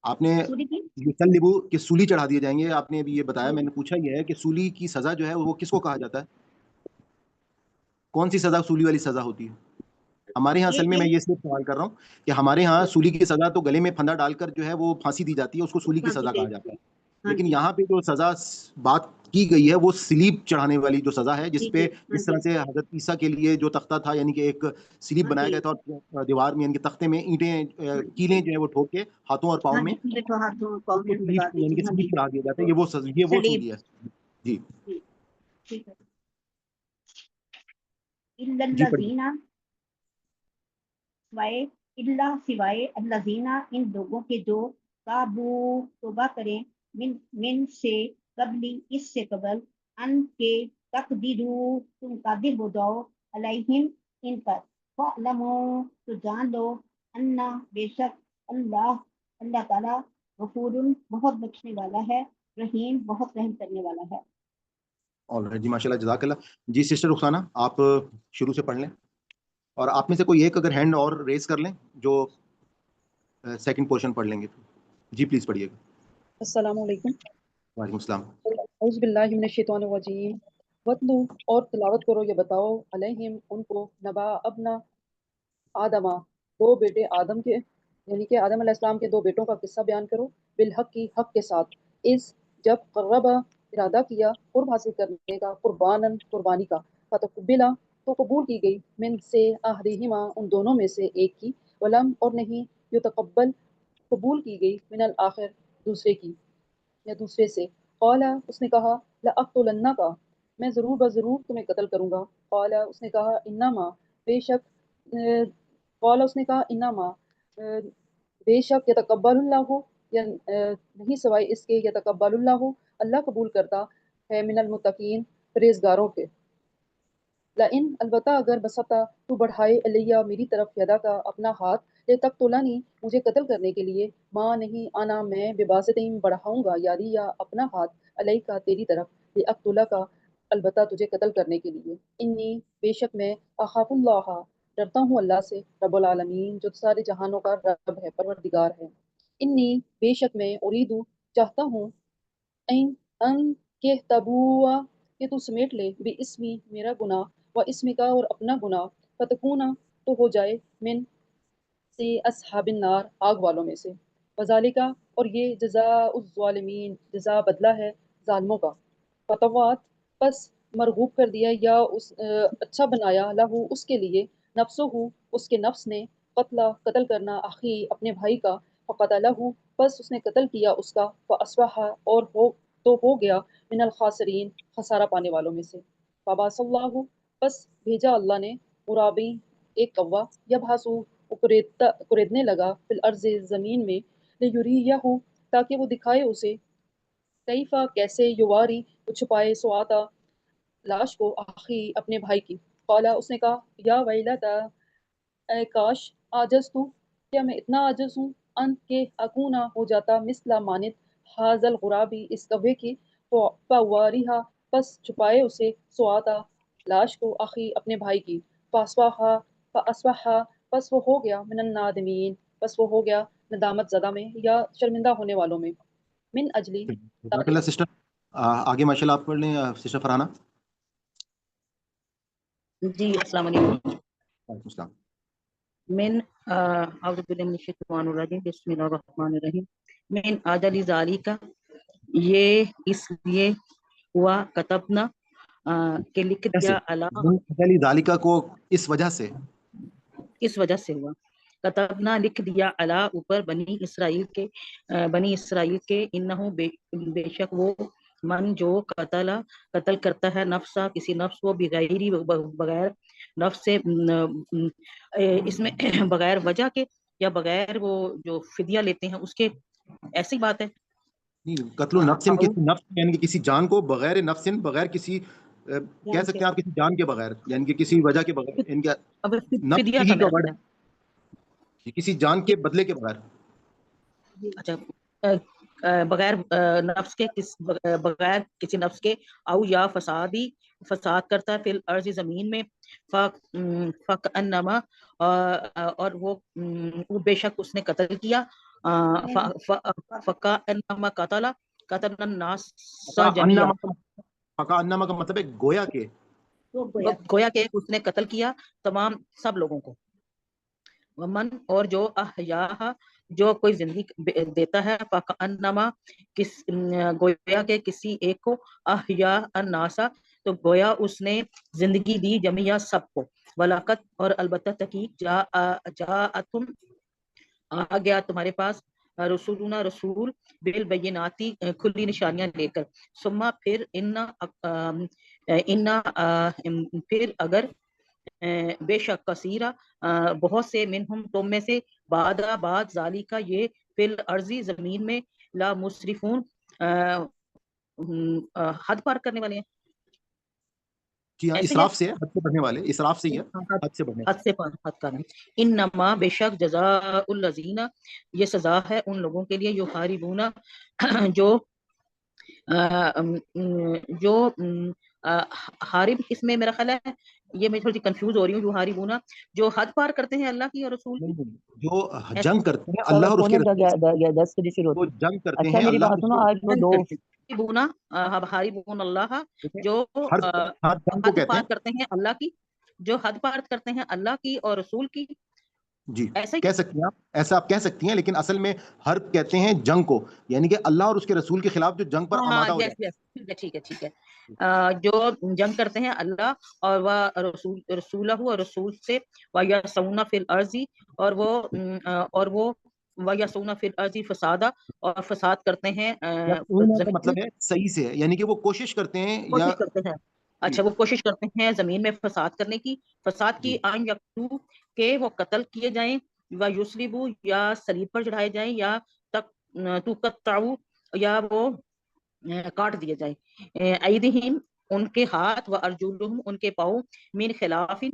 آپ نے سوری کی یسلبو کہ سولی چڑھا دیے جائیں گے، آپ نے ابھی یہ بتایا، میں نے پوچھا یہ ہے کہ سولی کی سزا جو ہے وہ کس کو کہا جاتا ہے؟ کون سی سزا سولی والی سزا ہوتی ہے؟ ہمارے یہاں اصل میں یہ صرف سوال کر رہا ہوں کہ ہمارے ہاں سولی کی سزا تو گلے میں پھندا ڈال کر جو ہے وہ پھانسی دی جاتی ہے، اس کو سولی کی سزا کہا جاتا ہے. لیکن یہاں پہ جو سزا بات کی گئی ہے وہ سلیب چڑھانے والی جو سزا ہے، جس پہ جس طرح سے حضرت عیسیٰ کے لیے جو تختہ تھا، یعنی کہ ایک سلیب بنایا گیا تھا اور دیوار میں یعنی کہ تختے میں اینٹیں کیلیں جو ہے وہ ٹھوک کے ہاتھوں اور پاؤں میں یعنی کہ سلیب چڑھا دیا جاتا ہے. یہ وہ سولی ہے. جی جی پڑھیے. سوائے الذین ان لوگوں کے جو تابو توبہ کریں، من سے قبلی اس سے قبل ان کے تقدیرو تم قادر ہو جاؤ علیہم ان پر فعلمو تو جان لو انا بے شک اللہ تعالیٰ غفور بہت بخشنے والا ہے، رحیم بہت رحم کرنے والا ہے۔ جی ماشاء اللہ، جزاک اللہ۔ جی سسٹر رخسانہ، آپ شروع سے پڑھ لیں، اور آپ میں سے کوئی ایک اگر ہینڈ اور ریز کر لیں جو سیکنڈ پورشن پڑھ لیں گے تو جی پلیز پڑھیے گا۔ السلام علیکم۔ وعلیکم السلام۔ اعوذ باللہ من الشیطان الرجیم۔ وَاتْلُو اور تلاوت کرو یا بتاؤ علیہم ان کو نبا ابنا آدمہ دو بیٹے آدم کے، یعنی کہ آدم علیہ السلام کے دو بیٹوں کا قصہ بیان کرو، بالحق کی حق کے ساتھ، اس جب قربا ارادہ کیا قرب حاصل کرنے کا، قرباناً قربانی کا، فتقبلا تو قبول کی گئی، من سے احدہما ان دونوں میں سے ایک کی، ولم اور نہیں یتقبل قبول کی گئی، من الآخر دوسرے کی یا دوسرے سے، قال اس نے کہا لأقتلنک میں ضرور بضرور تمہیں قتل کروں گا، قال اس نے کہا انما بے شک قال اس نے کہا انما بے شک یتقبل اللہ یا نہیں سوائے اس کے، یتقبل اللہ اللہ قبول کرتا ہے، من المتقین پرہیزگاروں کے، لئن البتہ اگر بسطا تو بڑھائے علیہ میری طرف یدا کا اپنا ہاتھ، لتقتلنی مجھے قتل کرنے کے لیے، ماں نہیں آنا میں بباسطہم بڑھاؤں گا یادی یا اپنا ہاتھ، علیہ کا تیری طرف، لأقتلہ کا البتہ تجھے قتل کرنے کے لیے، انی بے شک میں اخاف اللہ ڈرتا ہوں اللہ سے، رب العالمین جو سارے جہانوں کا رب ہے، پروردگار ہے، انی بے شک میں اریدو چاہتا ہوں ان کہ تبوا کہ تو سمیٹ لے بھی اسمی میرا گناہ و اسمی کا اور اپنا گناہ، فتکونا تو ہو جائے من سے اصحاب النار آگ والوں میں سے، وذالکا اور یہ جزاء الظالمین جزا بدلہ ہے ظالموں کا، فتوات پس مرغوب کر دیا یا اچھا بنایا لہو اس کے لیے، نفسہ اس کے نفس نے، قتل کرنا اخی اپنے بھائی کا، فقتلہ پس اس نے قتل کیا اس کا، فاصبح اور ہو گیا من الخاسرین خسارہ پانے والوں میں سے، فبعث اللہ پس بھیجا اللہ نے غرابی ایک کوا، یبحثو کریدنے لگا فی الارض زمین میں، لیریہ تاکہ وہ دکھائے اسے، کیفا کیسے، یواری وہ چھپائے، سواتا لاش کو، آخی اپنے بھائی کی، قالا اس نے کہا یا ویلتا اے کاش، عاجز تو کیا میں اتنا عاجز ہوں، ان کے اکونا ہو جاتا مثلا مانت حاضل غرابی اس کوے کی، فواریہا پس چھپائے اسے، سواتا لاش کو، آخی اپنے بھائی کی، فاصبحا پس وہ ہو گیا من النادمین پس وہ ہو گیا ندامت زدہ میں یا شرمندہ ہونے والوں میں، من اجلی جزاک اللہ سسٹر۔ آگے ماشاء اللہ آپ پڑھ لیں سسٹر فرحانہ۔ جی السلام علیکم۔ وعلیکم السلام۔ من اعوذ باللہ من الشیطان الرجیم، بسم اللہ الرحمن الرحیم، من اجل ذالک یہ اس لیے ہوا، کتبنا کہ لکھ دیا، پہلی ذالکہ کو اس وجہ سے، اس وجہ سے ہوا، کتبنا لکھ دیا، علی اوپر، بنی اسرائیل کے، انہو بے شک وہ، من جو قتل کرتا ہے نفسا کسی نفس کو، بغیر نفس سے، اس میں بغیر وجہ کے یا بغیر وہ جو فدیہ لیتے ہیں اس کے، ایسی بات ہے، قتل نفس کسی نفس یعنی کہ کسی جان کو بغیر نفس، بغیر کسی کہہ سکتے ہیں آپ کسی جان کے بغیر، یعنی کہ کسی وجہ کے بغیر، ان کا فدیہ نفس ہی کا ورڈ ہے، کسی جان کے بدلے کے بغیر، اچھا بغیر نفس کے، بغیر کسی نفس کے، او یا فساد کرتا ہے فی الارض زمین میں، فکأنما اور وہ بے شک اس نے قتل کیا، فکأنما قتل الناس جميعا، فکأنما کا مطلب ہے گویا کہ، گویا کہ اس نے قتل کیا تمام سب لوگوں کو، ومن اور جو احیاہا جو کوئی زندگی دیتا ہے، فکأنما گویا کہ کسی ایک کو، احیا الناسا تو گویا اس نے زندگی دی، جمیع سب کو، ولاقت اور البتہ تحقیق، جاءتم آ گیا تمہارے پاس، رسولنا رسول، بالبیناتی کھلی نشانیاں لے کر، ثم پھر پھر اگر بے شک کثیرہ بہت سے، منہم تم میں سے، بعد ذالکہ یہ، فی الارض زمین میں، لا مسرفون حد پار کرنے والے ہیں. جی ہاں، ایسے ہی اسراف سے ہے، حد سے بڑھنے والے، اسراف سے ہی ہے، حد حد سے بڑھنے حد سے حد کا نہیں. انما بے شک جزاء الذین، یہ سزا ہے ان لوگوں کے لیے یحاربون جو جو حارب، اس میں میرا خیال ہے یہ میں تھوڑی کنفیوز ہو رہی ہوں. یحاربون جو حد پار کرتے ہیں اللہ کی اور رسول کی. والے، جو جنگ کرتے ہیں اللہ اور اس کے پونے رسول سے، 10 بجے شروع وہ ہوتی. جنگ کرتے اچھا ہیں میری اللہ بات اور اس سنو، کے آج وہ رسول دو بونا حاربون اللہ، سے. جو ہر جنگ کو حد کہتے پار ہیں. کرتے ہیں اللہ کی، جو حد پار کرتے ہیں اللہ کی اور رسول کی. جی ایسا ہی کہہ سکتی ہیں آپ، ایسا آپ کہہ سکتی ہیں، لیکن اصل میں حرب کہتے ہیں جنگ کو، یعنی کہ اللہ اور اس کے رسول کے خلاف جو جنگ پر آمادہ ہو یس جاتا یس، ٹھیک ہے ٹھیک ہے. جو جنگ کرتے ہیں اللہ اور وہ رسولہ اور رسول سے، وَيَسْعُونَ فِي الْأَرْضِ، اور وہ وَيَسْعُونَ فِي الْأَرْضِ فسادہ، اور فساد کرتے ہیں ہے. اون کا زمین میں. مطلب ہے صحیح سے ہے، یعنی کہ وہ کوشش کرتے ہیں یا کوشش کرتے ہیں. جی اچھا، وہ کوشش کرتے ہیں زمین میں فساد کرنے کی. فساد جی کی آئین یکتو، کہ وہ قتل کیے جائیں، و یسلبو، یا صلیب پر چڑھائے جائیں، یا تقطعو، یا وہ کاٹ دیے جائیں. ایدہم، ان کے ہاتھ، و ارجلہم، ان کے پاؤں، من خلاف،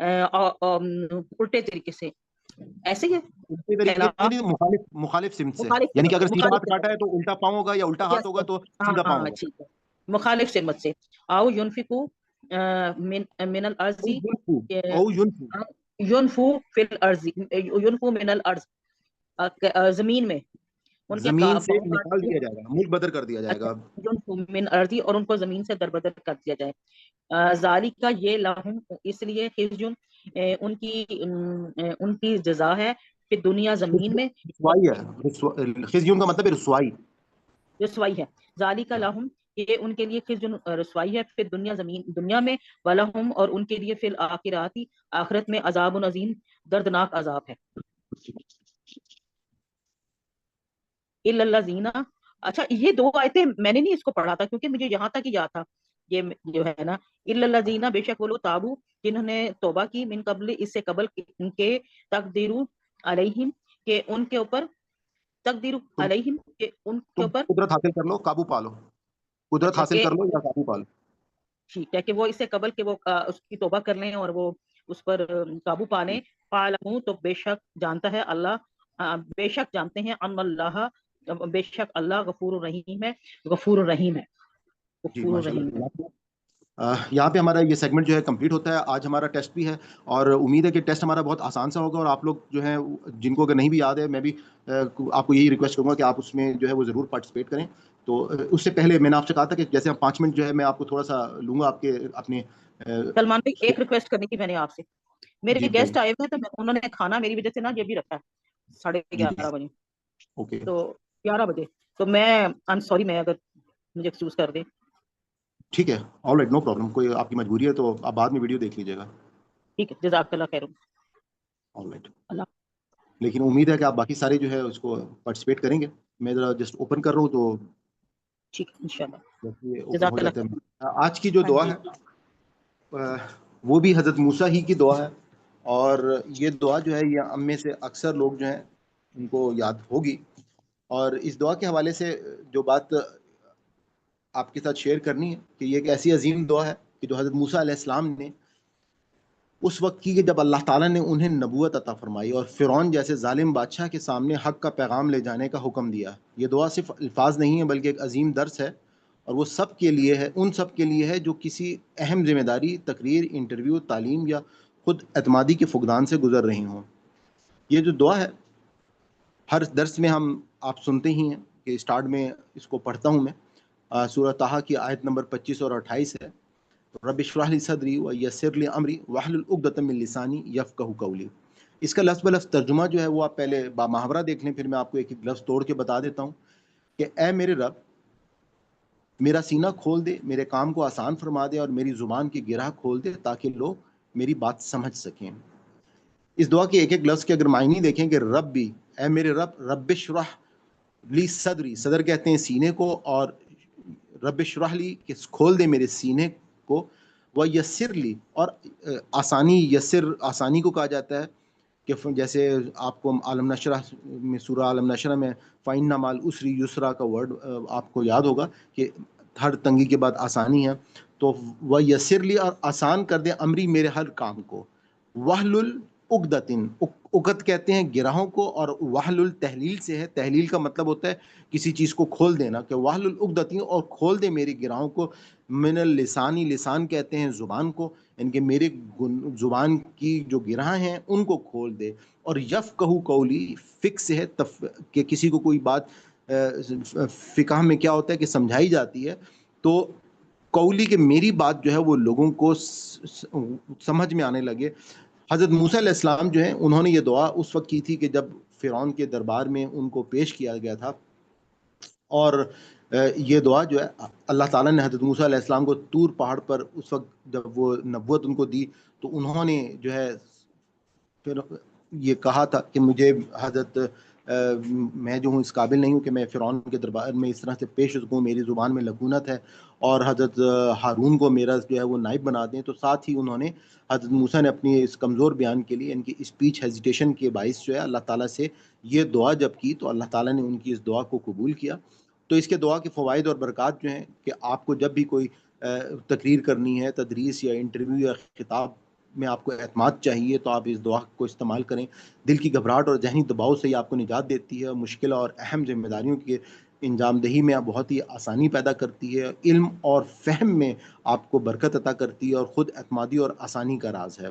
الٹے طریقے سے. ایسے ہی ہے اسی طریقے سے خلاف، نہیں، مخالف سمت سے، مخالف یعنی کہ سمت سے، اگر سیدھا ہاتھ کاٹا ہے تو الٹا پاؤں ہوگا، یا الٹا ہاتھ ہوگا تو سیدھا پاؤں ہوگا. ٹھیک ہے، مخالف سمت سے. آؤ ینفقو من الارض، او ینفو، ینفو فی الارض، ینفو من الارض، زمین میں ان کے زمین سے پاؤں نکال کاٹ. دیا جائے گا، ملک بدر کر دیا جائے اچھا، گا. ینفو من الارض، اور ان کو زمین سے دربدر کر دیا جائے. ذالک، یہ لہم، اس لیے خزی، ان کی جزا ہے، پھر دنیا زمین میں. رسوائی ہے، خزیون کا مطلب ہے رسوائی. رسوائی ہے. ذالک لہم، یہ ان کے لیے خزی، رسوائی ہے، پھر دنیا میں. ولہم، اور ان کے لیے فی الآخرات، آخرت میں عذاب عظیم، دردناک عذاب ہے. الا الذین، اچھا یہ دو آیتیں میں نے نہیں اس کو پڑھا تھا کیونکہ مجھے یہاں تک ہی یاد تھا. یہ جو ہے نا، الا الذین، بے شک وہ لوگ تابو، جنہوں نے توبہ کی، من قبل، اس سے قبل، ان کے تقدیر علیہم، کہ ان کے اوپر، تقدیر تم علیہم، کہ ان کے تم اوپر. قدرت حاصل کر لو، قابو پا لو، قدرت اچھا حاصل کہ کر لو یا قابو پا لو. ٹھیک ہے کہ وہ اس سے قبل کہ وہ اس کی توبہ کر لیں اور وہ اس پر قابو پا لیں. فَاعْلَمُوا، تو بے شک جانتا ہے اللہ، بے شک جانتے ہیں، ان اللہ، بے شک اللہ غفور الرحیم ہے، غفور الرحیم ہے، جی غفور ماشاء الرحیم ہے. اللہ. یہاں پہ ہمارا یہ سیگمنٹ جو ہے کمپلیٹ ہوتا ہے. آج ہمارا ٹیسٹ بھی ہے اور امید ہے کہ ٹیسٹ ہمارا بہت آسان سا ہوگا، اور آپ لوگ جو ہیں جن کو اگر نہیں بھی یاد ہے، میں بھی آپ کو یہی ریکویسٹ کروں گا کہ آپ اس میں جو ہے وہ ضرور پارٹیسپیٹ کریں. تو اس سے پہلے میں نے آپ سے کہا تھا کہ جیسے ہم 5 منٹ جو ہے میں آپ کو تھوڑا سا لوں گا آپ کے اپنے. سلمان بھائی، ایک ریکویسٹ کرنی تھی میں نے آپ سے. میرے جی گیسٹ بتائیے. آئے ہوئے ہیں تو انہوں نے کھانا میری وجہ سے نا یہ بھی رکھا ہے 11:30 بجے، اوکے تو 11 بجے، تو میں آئی سوری، میں اگر مجھے ایکسکیوز کر دیں. ٹھیک ہے، آل رائٹ، نو پرابلم. کوئی آپ کی مجبوری ہے تو آپ بعد میں ویڈیو دیکھ لیجیے گا. ٹھیک ہے، جزاک اللہ خیر. All right. اللہ، لیکن امید ہے کہ آپ باقی سارے جو ہے اس کو پارٹیسپیٹ کریں گے. میں ذرا جسٹ اوپن کر رہا ہوں تو ٹھیک ہے انشاءاللہ، یہ اوپن جزاک ہو اللہ جاتا خیر. ہے. آج کی جو ہاں دعا جی. ہے وہ بھی حضرت موسیٰ ہی کی دعا ہے، اور یہ دعا جو ہے یہ ہم میں سے اکثر لوگ جو ہیں ان کو یاد ہوگی. اور اس دعا کے حوالے سے جو بات آپ کے ساتھ شیئر کرنی ہے کہ یہ ایک ایسی عظیم دعا ہے کہ جو حضرت موسیٰ علیہ السلام نے اس وقت کی کہ جب اللہ تعالیٰ نے انہیں نبوت عطا فرمائی اور فرعون جیسے ظالم بادشاہ کے سامنے حق کا پیغام لے جانے کا حکم دیا. یہ دعا صرف الفاظ نہیں ہے بلکہ ایک عظیم درس ہے، اور وہ سب کے لیے ہے، ان سب کے لیے ہے جو کسی اہم ذمہ داری، تقریر، انٹرویو، تعلیم یا خود اعتمادی کے فقدان سے گزر رہی ہوں. یہ جو دعا ہے ہر درس میں آپ سنتے ہی ہیں کہ اسٹارٹ میں اس کو پڑھتا ہوں میں. سورہ طٰہٰ کی آیت نمبر 25 اور 28 ہے. رب اشرح لی صدری ویسر لی امری واحلل عقدۃ من لسانی یفقہوا قولی. اس کا لفظ بلفظ ترجمہ جو ہے وہ آپ پہلے محاورہ دیکھ لیں، پھر میں آپ کو ایک ایک لفظ توڑ کے بتا دیتا ہوں کہ اے میرے رب، میرا سینہ کھول دے، میرے کام کو آسان فرما دے، اور میری زبان کی گرہ کھول دے تاکہ لوگ میری بات سمجھ سکیں. اس دعا کے ایک ایک لفظ کے اگر معنی دیکھیں کہ رب بھی، اے میرے رب، رب اشرح لی صدری، صدر کہتے ہیں سینے کو، اور رب اشرح لی کہ کھول دے میرے سینے کو، وہ یسر لی، اور آسانی، یسر آسانی کو کہا جاتا ہے کہ جیسے آپ کو عالم نشرہ میں، سورہ عالم نشرہ میں فَإِنَّ مَعَ الْعُسْرِ يُسْرًا کا ورڈ آپ کو یاد ہوگا کہ ہر تنگی کے بعد آسانی ہے. تو وہ یسرلی اور آسان کر دے امری میرے ہر کام کو. وحلل عقدتن، عقد کہتے ہیں گرہوں کو، اور وحلل تحلیل سے ہے. تحلیل کا مطلب ہوتا ہے کسی چیز کو کھول دینا، کہ وحلل عقدتن، اور کھول دے میری گرہوں کو. من اللسانی، لسان کہتے ہیں زبان کو، ان کے میرے زبان کی جو گرہ ہیں ان کو کھول دے. اور یفقہوا قولی، فقہ سے ہے کہ کسی کو کوئی بات فقہ میں کیا ہوتا ہے کہ سمجھائی جاتی ہے، تو قولی کہ میری بات جو ہے وہ لوگوں کو سمجھ میں آنے لگے. حضرت موسیٰ علیہ السلام جو ہیں انہوں نے یہ دعا اس وقت کی تھی کہ جب فرعون کے دربار میں ان کو پیش کیا گیا تھا، اور یہ دعا جو ہے اللہ تعالیٰ نے حضرت موسیٰ علیہ السلام کو طور پہاڑ پر اس وقت جب وہ نبوت ان کو دی، تو انہوں نے جو ہے پھر یہ کہا تھا کہ مجھے حضرت میں جو ہوں اس قابل نہیں ہوں کہ میں فرعون کے دربار میں اس طرح سے پیش سکوں، میری زبان میں لکونت ہے، اور حضرت ہارون کو میرا جو ہے وہ نائب بنا دیں. تو ساتھ ہی انہوں نے حضرت موسیٰ نے اپنی اس کمزور بیان کے لیے ان کی اسپیچ ہیزیٹیشن کے باعث جو ہے اللہ تعالیٰ سے یہ دعا جب کی، تو اللہ تعالیٰ نے ان کی اس دعا کو قبول کیا. تو اس کے دعا کے فوائد اور برکات جو ہیں کہ آپ کو جب بھی کوئی تقریر کرنی ہے، تدریس یا انٹرویو یا خطاب میں آپ کو اعتماد چاہیے، تو آپ اس دعا کو استعمال کریں. دل کی گھبراہٹ اور ذہنی دباؤ سے یہ آپ کو نجات دیتی ہے، مشکل اور اہم ذمہ داریوں کے انجام دہی میں بہت ہی آسانی پیدا کرتی ہے، علم اور فہم میں آپ کو برکت عطا کرتی ہے، اور خود اعتمادی اور آسانی کا راز ہے.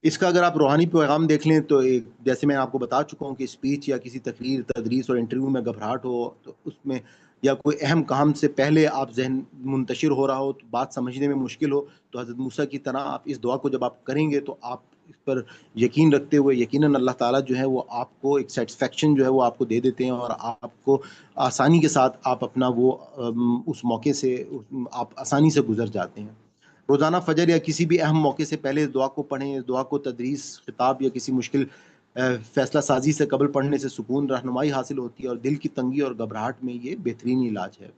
اس کا اگر آپ روحانی پیغام دیکھ لیں تو جیسے میں آپ کو بتا چکا ہوں کہ اسپیچ یا کسی تقریر، تدریس اور انٹرویو میں گھبراہٹ ہو، تو اس میں یا کوئی اہم کام سے پہلے آپ ذہن منتشر ہو رہا ہو، تو بات سمجھنے میں مشکل ہو، تو حضرت موسیٰ کی طرح آپ اس دعا کو جب آپ کریں گے تو آپ اس پر یقین رکھتے ہوئے یقیناً اللہ تعالیٰ جو ہے وہ آپ کو ایک سیٹسفیکشن جو ہے وہ آپ کو دے دیتے ہیں، اور آپ کو آسانی کے ساتھ آپ اپنا وہ اس موقع سے آپ آسانی سے گزر جاتے ہیں. روزانہ فجر یا کسی بھی اہم موقع سے پہلے اس دعا کو پڑھیں. اس دعا کو تدریس، خطاب یا کسی مشکل فیصلہ سازی سے قبل پڑھنے سے سکون، رہنمائی حاصل ہوتی ہے، اور دل کی تنگی اور گھبراہٹ میں یہ بہترین علاج ہے.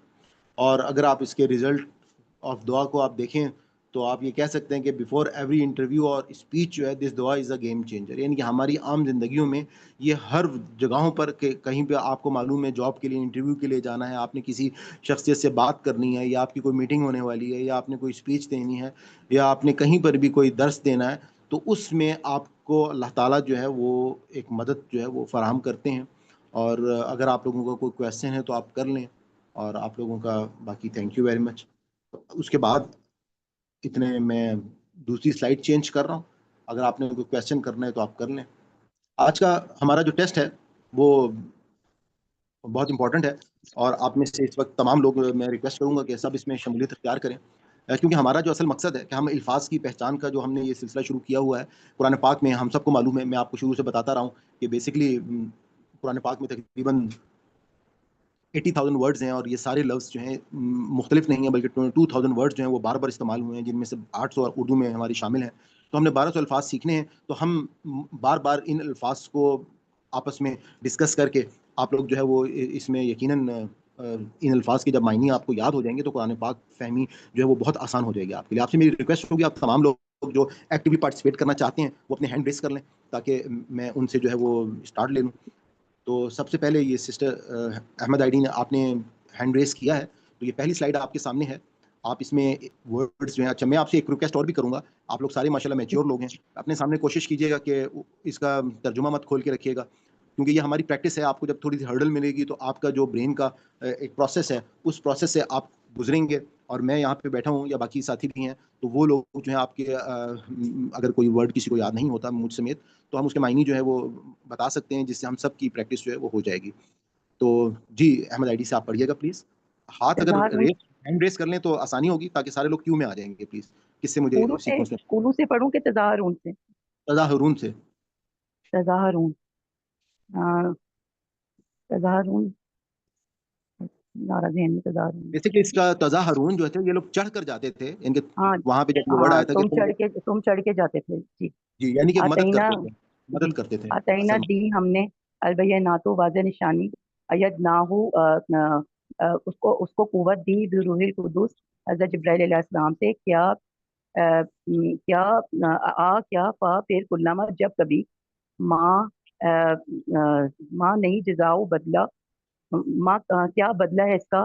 اور اگر آپ اس کے ریزلٹ آف دعا کو آپ دیکھیں تو آپ یہ کہہ سکتے ہیں کہ بیفور ایوری انٹرویو اور اسپیچ جو ہے دس دعا از اے گیم چینجر. یعنی کہ ہماری عام زندگیوں میں یہ ہر جگہوں پر کہ کہیں پہ آپ کو معلوم ہے جاب کے لیے انٹرویو کے لیے جانا ہے، آپ نے کسی شخصیت سے بات کرنی ہے، یا آپ کی کوئی میٹنگ ہونے والی ہے، یا آپ نے کوئی اسپیچ دینی ہے، یا آپ نے کہیں پر بھی کوئی درس دینا ہے، تو اس میں آپ کو اللہ تعالیٰ جو ہے وہ ایک مدد جو ہے وہ فراہم کرتے ہیں. اور اگر آپ لوگوں کا کوئی کویسچن ہے تو آپ کر لیں، اور آپ لوگوں کا باقی تھینک یو ویری مچ. اس کے بعد اتنے میں دوسری سلائیڈ چینج کر رہا ہوں، اگر آپ نے کوئی کویسچن کرنا ہے تو آپ کر لیں. آج کا ہمارا جو ٹیسٹ ہے وہ بہت امپورٹنٹ ہے، اور آپ میں سے اس وقت تمام لوگ میں ریکویسٹ کروں گا کہ سب اس میں شمولیت اختیار کریں، کیونکہ ہمارا جو اصل مقصد ہے کہ ہم الفاظ کی پہچان کا جو ہم نے یہ سلسلہ شروع کیا ہوا ہے قرآن پاک میں، ہم سب کو معلوم ہے، میں آپ کو شروع سے بتاتا رہا ہوں کہ بیسکلی قرآن پاک میں تقریباً 80,000 ورڈز ہیں، اور یہ سارے لفظ جو ہیں مختلف نہیں ہیں بلکہ 22,000 ورڈز جو ہیں وہ بار بار استعمال ہوئے ہیں، جن میں سے 800 اردو میں ہماری شامل ہیں. تو ہم نے 1200 الفاظ سیکھنے ہیں، تو ہم بار بار ان الفاظ کو آپس میں ڈسکس کر کے آپ لوگ جو ہے وہ اس میں یقیناً ان الفاظ کے جب معنی آپ کو یاد ہو جائیں گے تو قرآن پاک فہمی جو ہے وہ بہت آسان ہو جائے گی آپ کے لیے. آپ سے میری ریکویسٹ ہوگی آپ تمام لوگ جو ایکٹیولی پارٹیسپیٹ کرنا چاہتے ہیں وہ اپنے ہینڈ ریز کر لیں تاکہ میں ان سے جو ہے وہ اسٹارٹ لے لوں. تو سب سے پہلے یہ سسٹر احمد آئی ڈی نے آپ نے ہینڈ ریز کیا ہے، تو یہ پہلی سلائیڈ آپ کے سامنے ہے. آپ اس میں ورڈز جو ہیں، اچھا میں آپ سے ایک ریکویسٹ اور بھی کروں گا، آپ لوگ سارے ماشاءاللہ میچور لوگ ہیں، اپنے سامنے کوشش کیجیے گا کہ اس کا ترجمہ مت کھول کے رکھیے گا، کیونکہ یہ ہماری پریکٹس ہے. آپ کو جب تھوڑی سی ہرڈل ملے گی تو آپ کا جو برین کا ایک پروسیس ہے اس پروسیس سے آپ گزریں گے، اور میں یہاں پہ بیٹھا ہوں یا باقی ساتھی بھی ہیں، تو وہ لوگ جو ہیں آپ کے اگر کوئی ورڈ کسی کو یاد نہیں ہوتا مجھ سمیت تو ہم اس کے معنی جو ہے وہ بتا سکتے ہیں، جس سے ہم سب کی پریکٹس جو ہے وہ ہو جائے گی. تو جی احمد آئی ڈی سے آپ پڑھیے گا پلیز. ہاتھ اگر ہینڈ ریز کر لیں تو آسانی ہوگی تاکہ سارے لوگ کیوں میں آ جائیں گے. پلیز کس سے مجھے سیکوینس میں اولو سے پڑھوں کہ تظاہرون سے؟ تظاہرون سے. تظاہرون تظاہرون ذہن میں تظاہرون بیسیکلی اس کا تظاہرون جو ہے یہ لوگ چڑھ کر جاتے تھے، ان کے وہاں پہ جب یہ ورڈ آیا تھا کہ تم چڑھ کے جاتے تھے. جی جی، یعنی کہ آتینا مدد کرتے تھے. آتینا دی ہم نے البینات و واضح نشانی ایدناہو اس کو قوت دی بروح القدس حضرت جبرائیل علیہ السلام سے. کیا فا پھر کلامہ جب کبھی ماں نہیں جزاؤ بدلہ، ماں کیا بدلہ ہے اس کا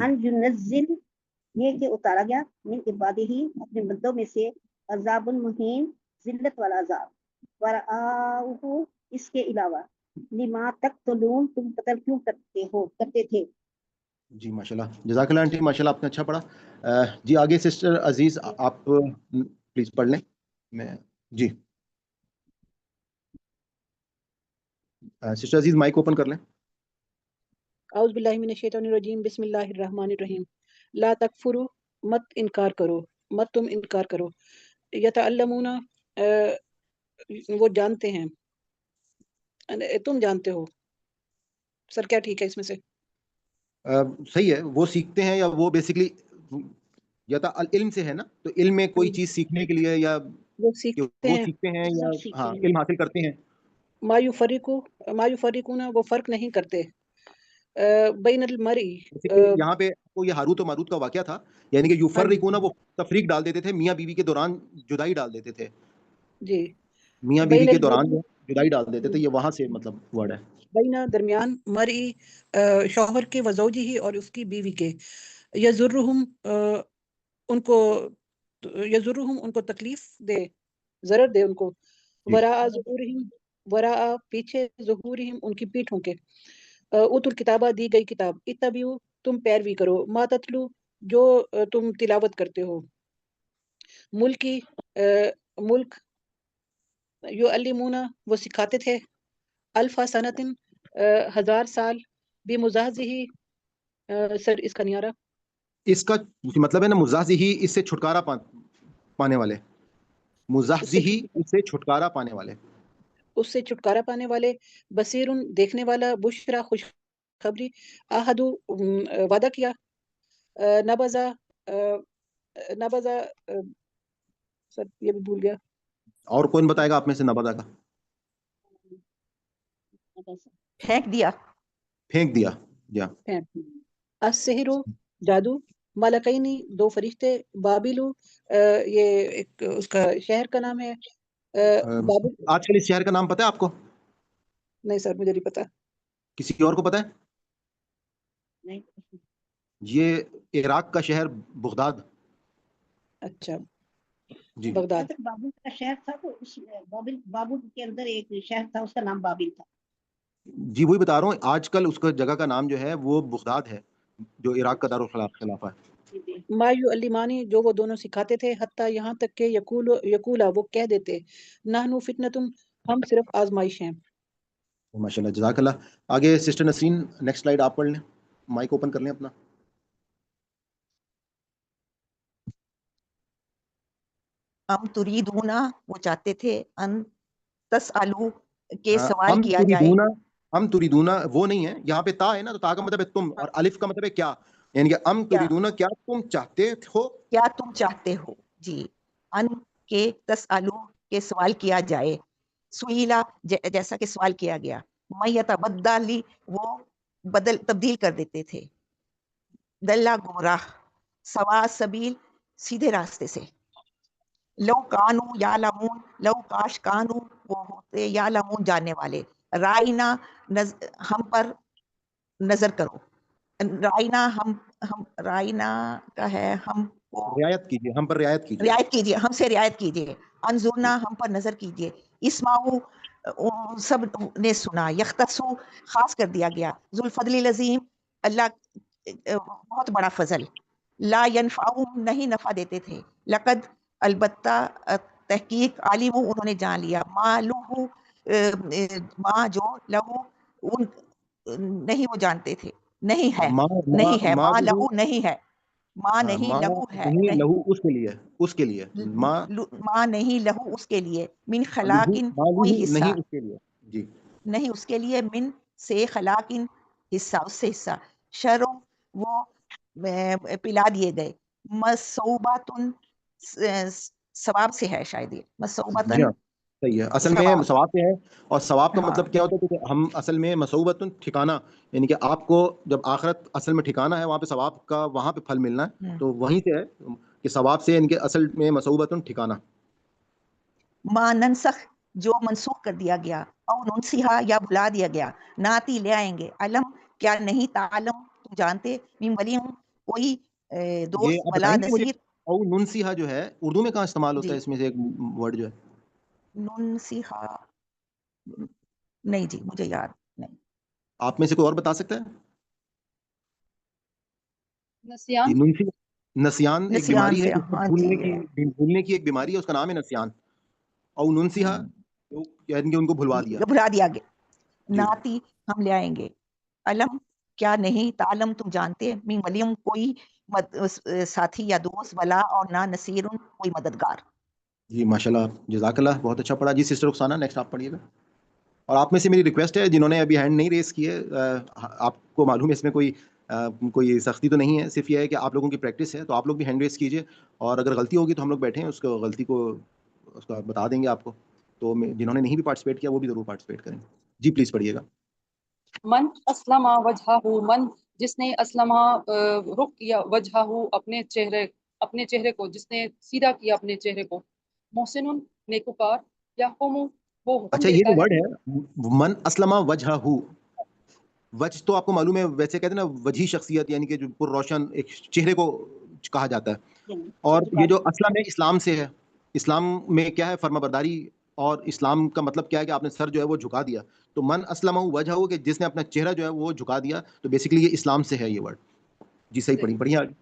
ان ينزل یہ کہ اتارا گیا من عبادہ اپنے بندوں میں سے عذاب المہین ذلت والا عذاب ورآہ اس کے علاوہ لما تقتلون تم قتل کیوں کرتے تھے. جی ماشاءاللہ، جزاک اللہ آنٹی، ماشاءاللہ آپ نے اچھا پڑھا. جی آگے سسٹر عزیز آپ پلیز پڑھ لیں. میں جی سسٹر عزیز مائک اوپن کر لیں. اعوذ باللہ من الشیطان الرجیم بسم اللہ الرحمن الرحیم. لا تکفروا مت انکار کرو، مت تم انکار کرو. یتعلمون وہ جانتے ہیں، تم جانتے ہو. سر کیا ٹھیک ہے اس میں سے؟ صحیح ہے، وہ سیکھتے ہیں، یا وہ بیسیکلی یا تو علم سے ہے نا، تو علم میں کوئی چیز سیکھنے کے لیے، یا وہ سیکھتے وہ ہیں. سیکھتے ہیں یا سب سیکھتے ہاں ہیں. علم حاصل کرتے ہیں. ما یفرقون وہ فرق نہیں کرتے بین المرئی. Basically یہاں پہ وہ یہ ہاروت و ماروت کا واقعہ تھا، یعنی کہ یفرقون وہ تفریق ڈال دیتے تھے، میاں بیوی کے دوران جدائی ڈال دیتے تھے. جی میاں بیوی بین کے دوران المرئی جدائی ڈال دیتے تھے، یہ وہاں سے مطلب ورڈ ہے. بینا درمیان مرئی شوہر کے وزوجی ہی اور اس کی بیوی کے. یزرہم ان کو ان کو تکلیف دے، ضرر دے ان کو. جی. وراء پیچھے ظہورہم ان کی پیٹھوں کے. اوت الکتابہ دی گئی کتاب. اتبعوا تم پیروی کرو. ما تتلو جو تم تلاوت کرتے ہو. ملکی ملک یعلمون وہ سکھاتے تھے. الفا سنتن 1000 سال. بمزاحزہ سر اس کا نیارہ اس کا مطلب ہے نا مزاحزہ، اس سے چھٹکارا پانے والے. مزاحزہ اس سے چھٹکارا پانے والے. اس سے چھٹکارا پانے والے. بصیرن دیکھنے والا. بشرا خوشخبری. احدو وعدہ کیا. نبذا سر یہ بھی بھول گیا. اور کون بتائے گا آپ میں سے نبذا کا؟ پھینک دیا. پھینک دیا. یا السحر جادو. ملکینی دو فرشتے. بابلو یہ ایک اس کا شہر کا نام ہے. بابل. آج کل اس شہر کا نام پتہ ہے آپ کو؟ نہیں سر مجھے نہیں پتا. کسی اور کو پتہ ہے؟ نہیں. یہ عراق کا شہر بغداد. اچھا جی بغداد. بابل کا شہر تھا تو اس بابل کے اندر ایک شہر تھا، اس کا نام بابل تھا. جی وہی بتا رہا ہوں، آج کل اس کا جگہ کا نام جو ہے وہ بغداد ہے، جو عراق کا دارالخلافہ ہے. ما یعلمانی جو وہ دونوں سکھاتے تھے. حتیٰ یہاں تک کہ یقولا وہ کہہ دیتے. نحن فتنتم ہم صرف آزمائش ہیں. ماشاءاللہ جزاک اللہ. آگے سسٹر نسرین نیکسٹ سلائیڈ آپ پڑھ لیں، مائک اوپن کر لیں اپنا. تریدونا وہ چاہتے تھے. ان تسالو کے سوال کیا جائے. ہم تریدونا وہ نہیں ہے، یہاں پہ تا ہے نا، تو تا کا مطلب ہے تم، اور الف کا مطلب ہے کیا، یعنی کہ ام تریدونا کیا تم چاہتے ہو. کیا تم چاہتے ہو. جی ان کے تسالو کے سوال کیا جائے. سویلا جیسا کہ سوال کیا گیا. میتبدلی وہ تبدیل کر دیتے تھے. دلہ گمراہ. سوا سبیل سیدھے راستے سے. لو کانو یعلمون لو کاش کانو وہ ہوتے یعلمون جاننے والے. رائنا ہم پر نظر کرو. رائنا ہم رائنا کا ہے ہم کو رعایت کیجیے، ہم پر رعایت کیجیے. رعایت کیجیے، ہم سے رعایت کیجیے. انظرنا ہم پر نظر کیجیے. اسمعوا سب نے سنا. یختصو خاص کر دیا گیا. ذوالفضل العظیم اللہ بہت بڑا فضل. لا ینفعہم نہیں نفع دیتے تھے. لقد البتہ تحقیق عالم انہوں نے جان لیا. ما لہو ما جو لہو ان نہیں وہ جانتے تھے. نہیں ہے نہیں ہے. ما لہو نہیں ہے. ماں نہیں لہو ہے. نہیں لہو اس کے لیے، اس کے لیے ماں نہیں لہو اس کے لیے. من خلاقن کوئی حصہ نہیں اس کے لیے. جی نہیں اس کے لیے. من سے خلاقن حصہ اس سے حصہ. شروں وہ پلا دیے گئے. مصوباتن ثواب سے ہے شاید. یہ مصوباتن صحیح ہے، اصل میں ثواب سے ہے. اور ثواب کا مطلب کیا ہوتا ہے کہ ہم اصل میں مصوبۃ ٹھکانہ، یعنی کہ آپ کو جب آخرت اصل میں ٹھکانہ ہے، وہاں پہ ثواب کا وہاں پہ پھل ملنا ہے، تو وہیں سے ہے کہ ثواب سے ان کے اصل میں مصوبۃ ٹھکانہ. ما ننسخ جو منسوخ کر دیا گیا. او ننسیہا یا بھلا دیا گیا. ناتی لے آئیں گے. علم کیا نہیں تعلم تم جانتے من ولیم کوئی یہ دوست آپ ولا بتائیں گے مجھے نصیر. او ننسیحا جو ہے اردو میں کہاں استعمال ہوتا جی ہے اس میں سے ایک ورڈ جو ہے ننسیحا نہیں جی مجھے یاد نہیں. آپ میں سے کوئی اور بتا سکتا ہے جی نسیان نسیان ایک نسیان بیماری ہے سے جس کو ہاں جی. بھولنے کی ایک بیماری ہے اس کا نام ہے نسیان او ننسیحا یعنی کہ ان کو بھلوا دیا بھلا دیا گیا. جی ناتی ہم لے آئیں گے. علم کیا نہیں تعلم تم جانتے من ولیم کوئی ساتھی یا دوست ولا اور نہ نصیر کوئی مددگار. جی ماشاءاللہ جزاک اللہ بہت اچھا پڑھا جی سسٹر رخسانہ نیکسٹ آپ پڑھیے گا. اور آپ میں سے میری ریکویسٹ ہے جنہوں نے ابھی ہینڈ نہیں ریز کیے آپ کو معلوم ہے اس میں کوئی سختی تو نہیں ہے صرف یہ ہے کہ آپ لوگوں کی پریکٹس ہے تو آپ لوگ بھی ہینڈ ریز کیجیے اور اگر غلطی ہوگی تو ہم لوگ بیٹھے ہیں اس کو غلطی کو اس کا بتا دیں گے آپ کو تو جنہوں نے نہیں بھی پارٹیسپیٹ کیا وہ بھی ضرور پارٹیسپیٹ کریں. جی پلیز پڑھیے گا. من اسلم وجہہ من جس نے اسلم رخ کیا وجہہ اپنے چہرے کو جس نے سیدھا کیا اپنے چہرے کو. محسن نیکوکار یحکم وہ حکم اچھا یہ دیتا جو ہے. ورڈ ہے من اسلم وجہہ وجہ تو آپ کو معلوم ہے ویسے کہتے ہیں نا وجہی شخصیت یعنی کہ جو پر روشن ایک چہرے کو کہا جاتا ہے اور یہ جو اسلم ہے اسلام سے ہے. اسلام میں کیا ہے فرما برداری اور اسلام کا مطلب کیا ہے کہ آپ نے سر جو ہے وہ جھکا دیا تو من اسلم وجہ ہو کہ جس نے اپنا چہرہ جو ہے وہ جھکا دیا تو بیسیکلی یہ اسلام سے ہے یہ ورڈ. جی صحیح پڑھیے آگے.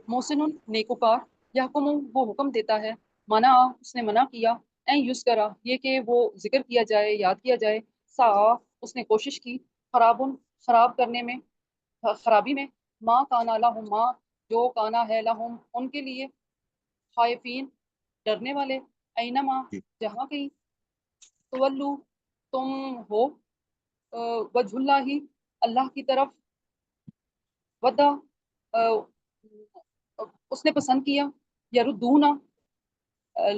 محسن نیکوکار یحکم وہ حکم دیتا ہے. منع اس نے منع کیا. یوز کرا یہ کہ وہ ذکر کیا جائے یاد کیا جائے. سا اس نے کوشش کی. خراب کرنے میں خرابی میں. ماں کانا لہم ماں جو کانا ہے لہم ان کے لیے. خائفین ڈرنے والے. اینما جی جہاں کہیں. تولو تم ہو. وجہ اللہ ہی اللہ کی طرف. ودا اس نے پسند کیا. یردونا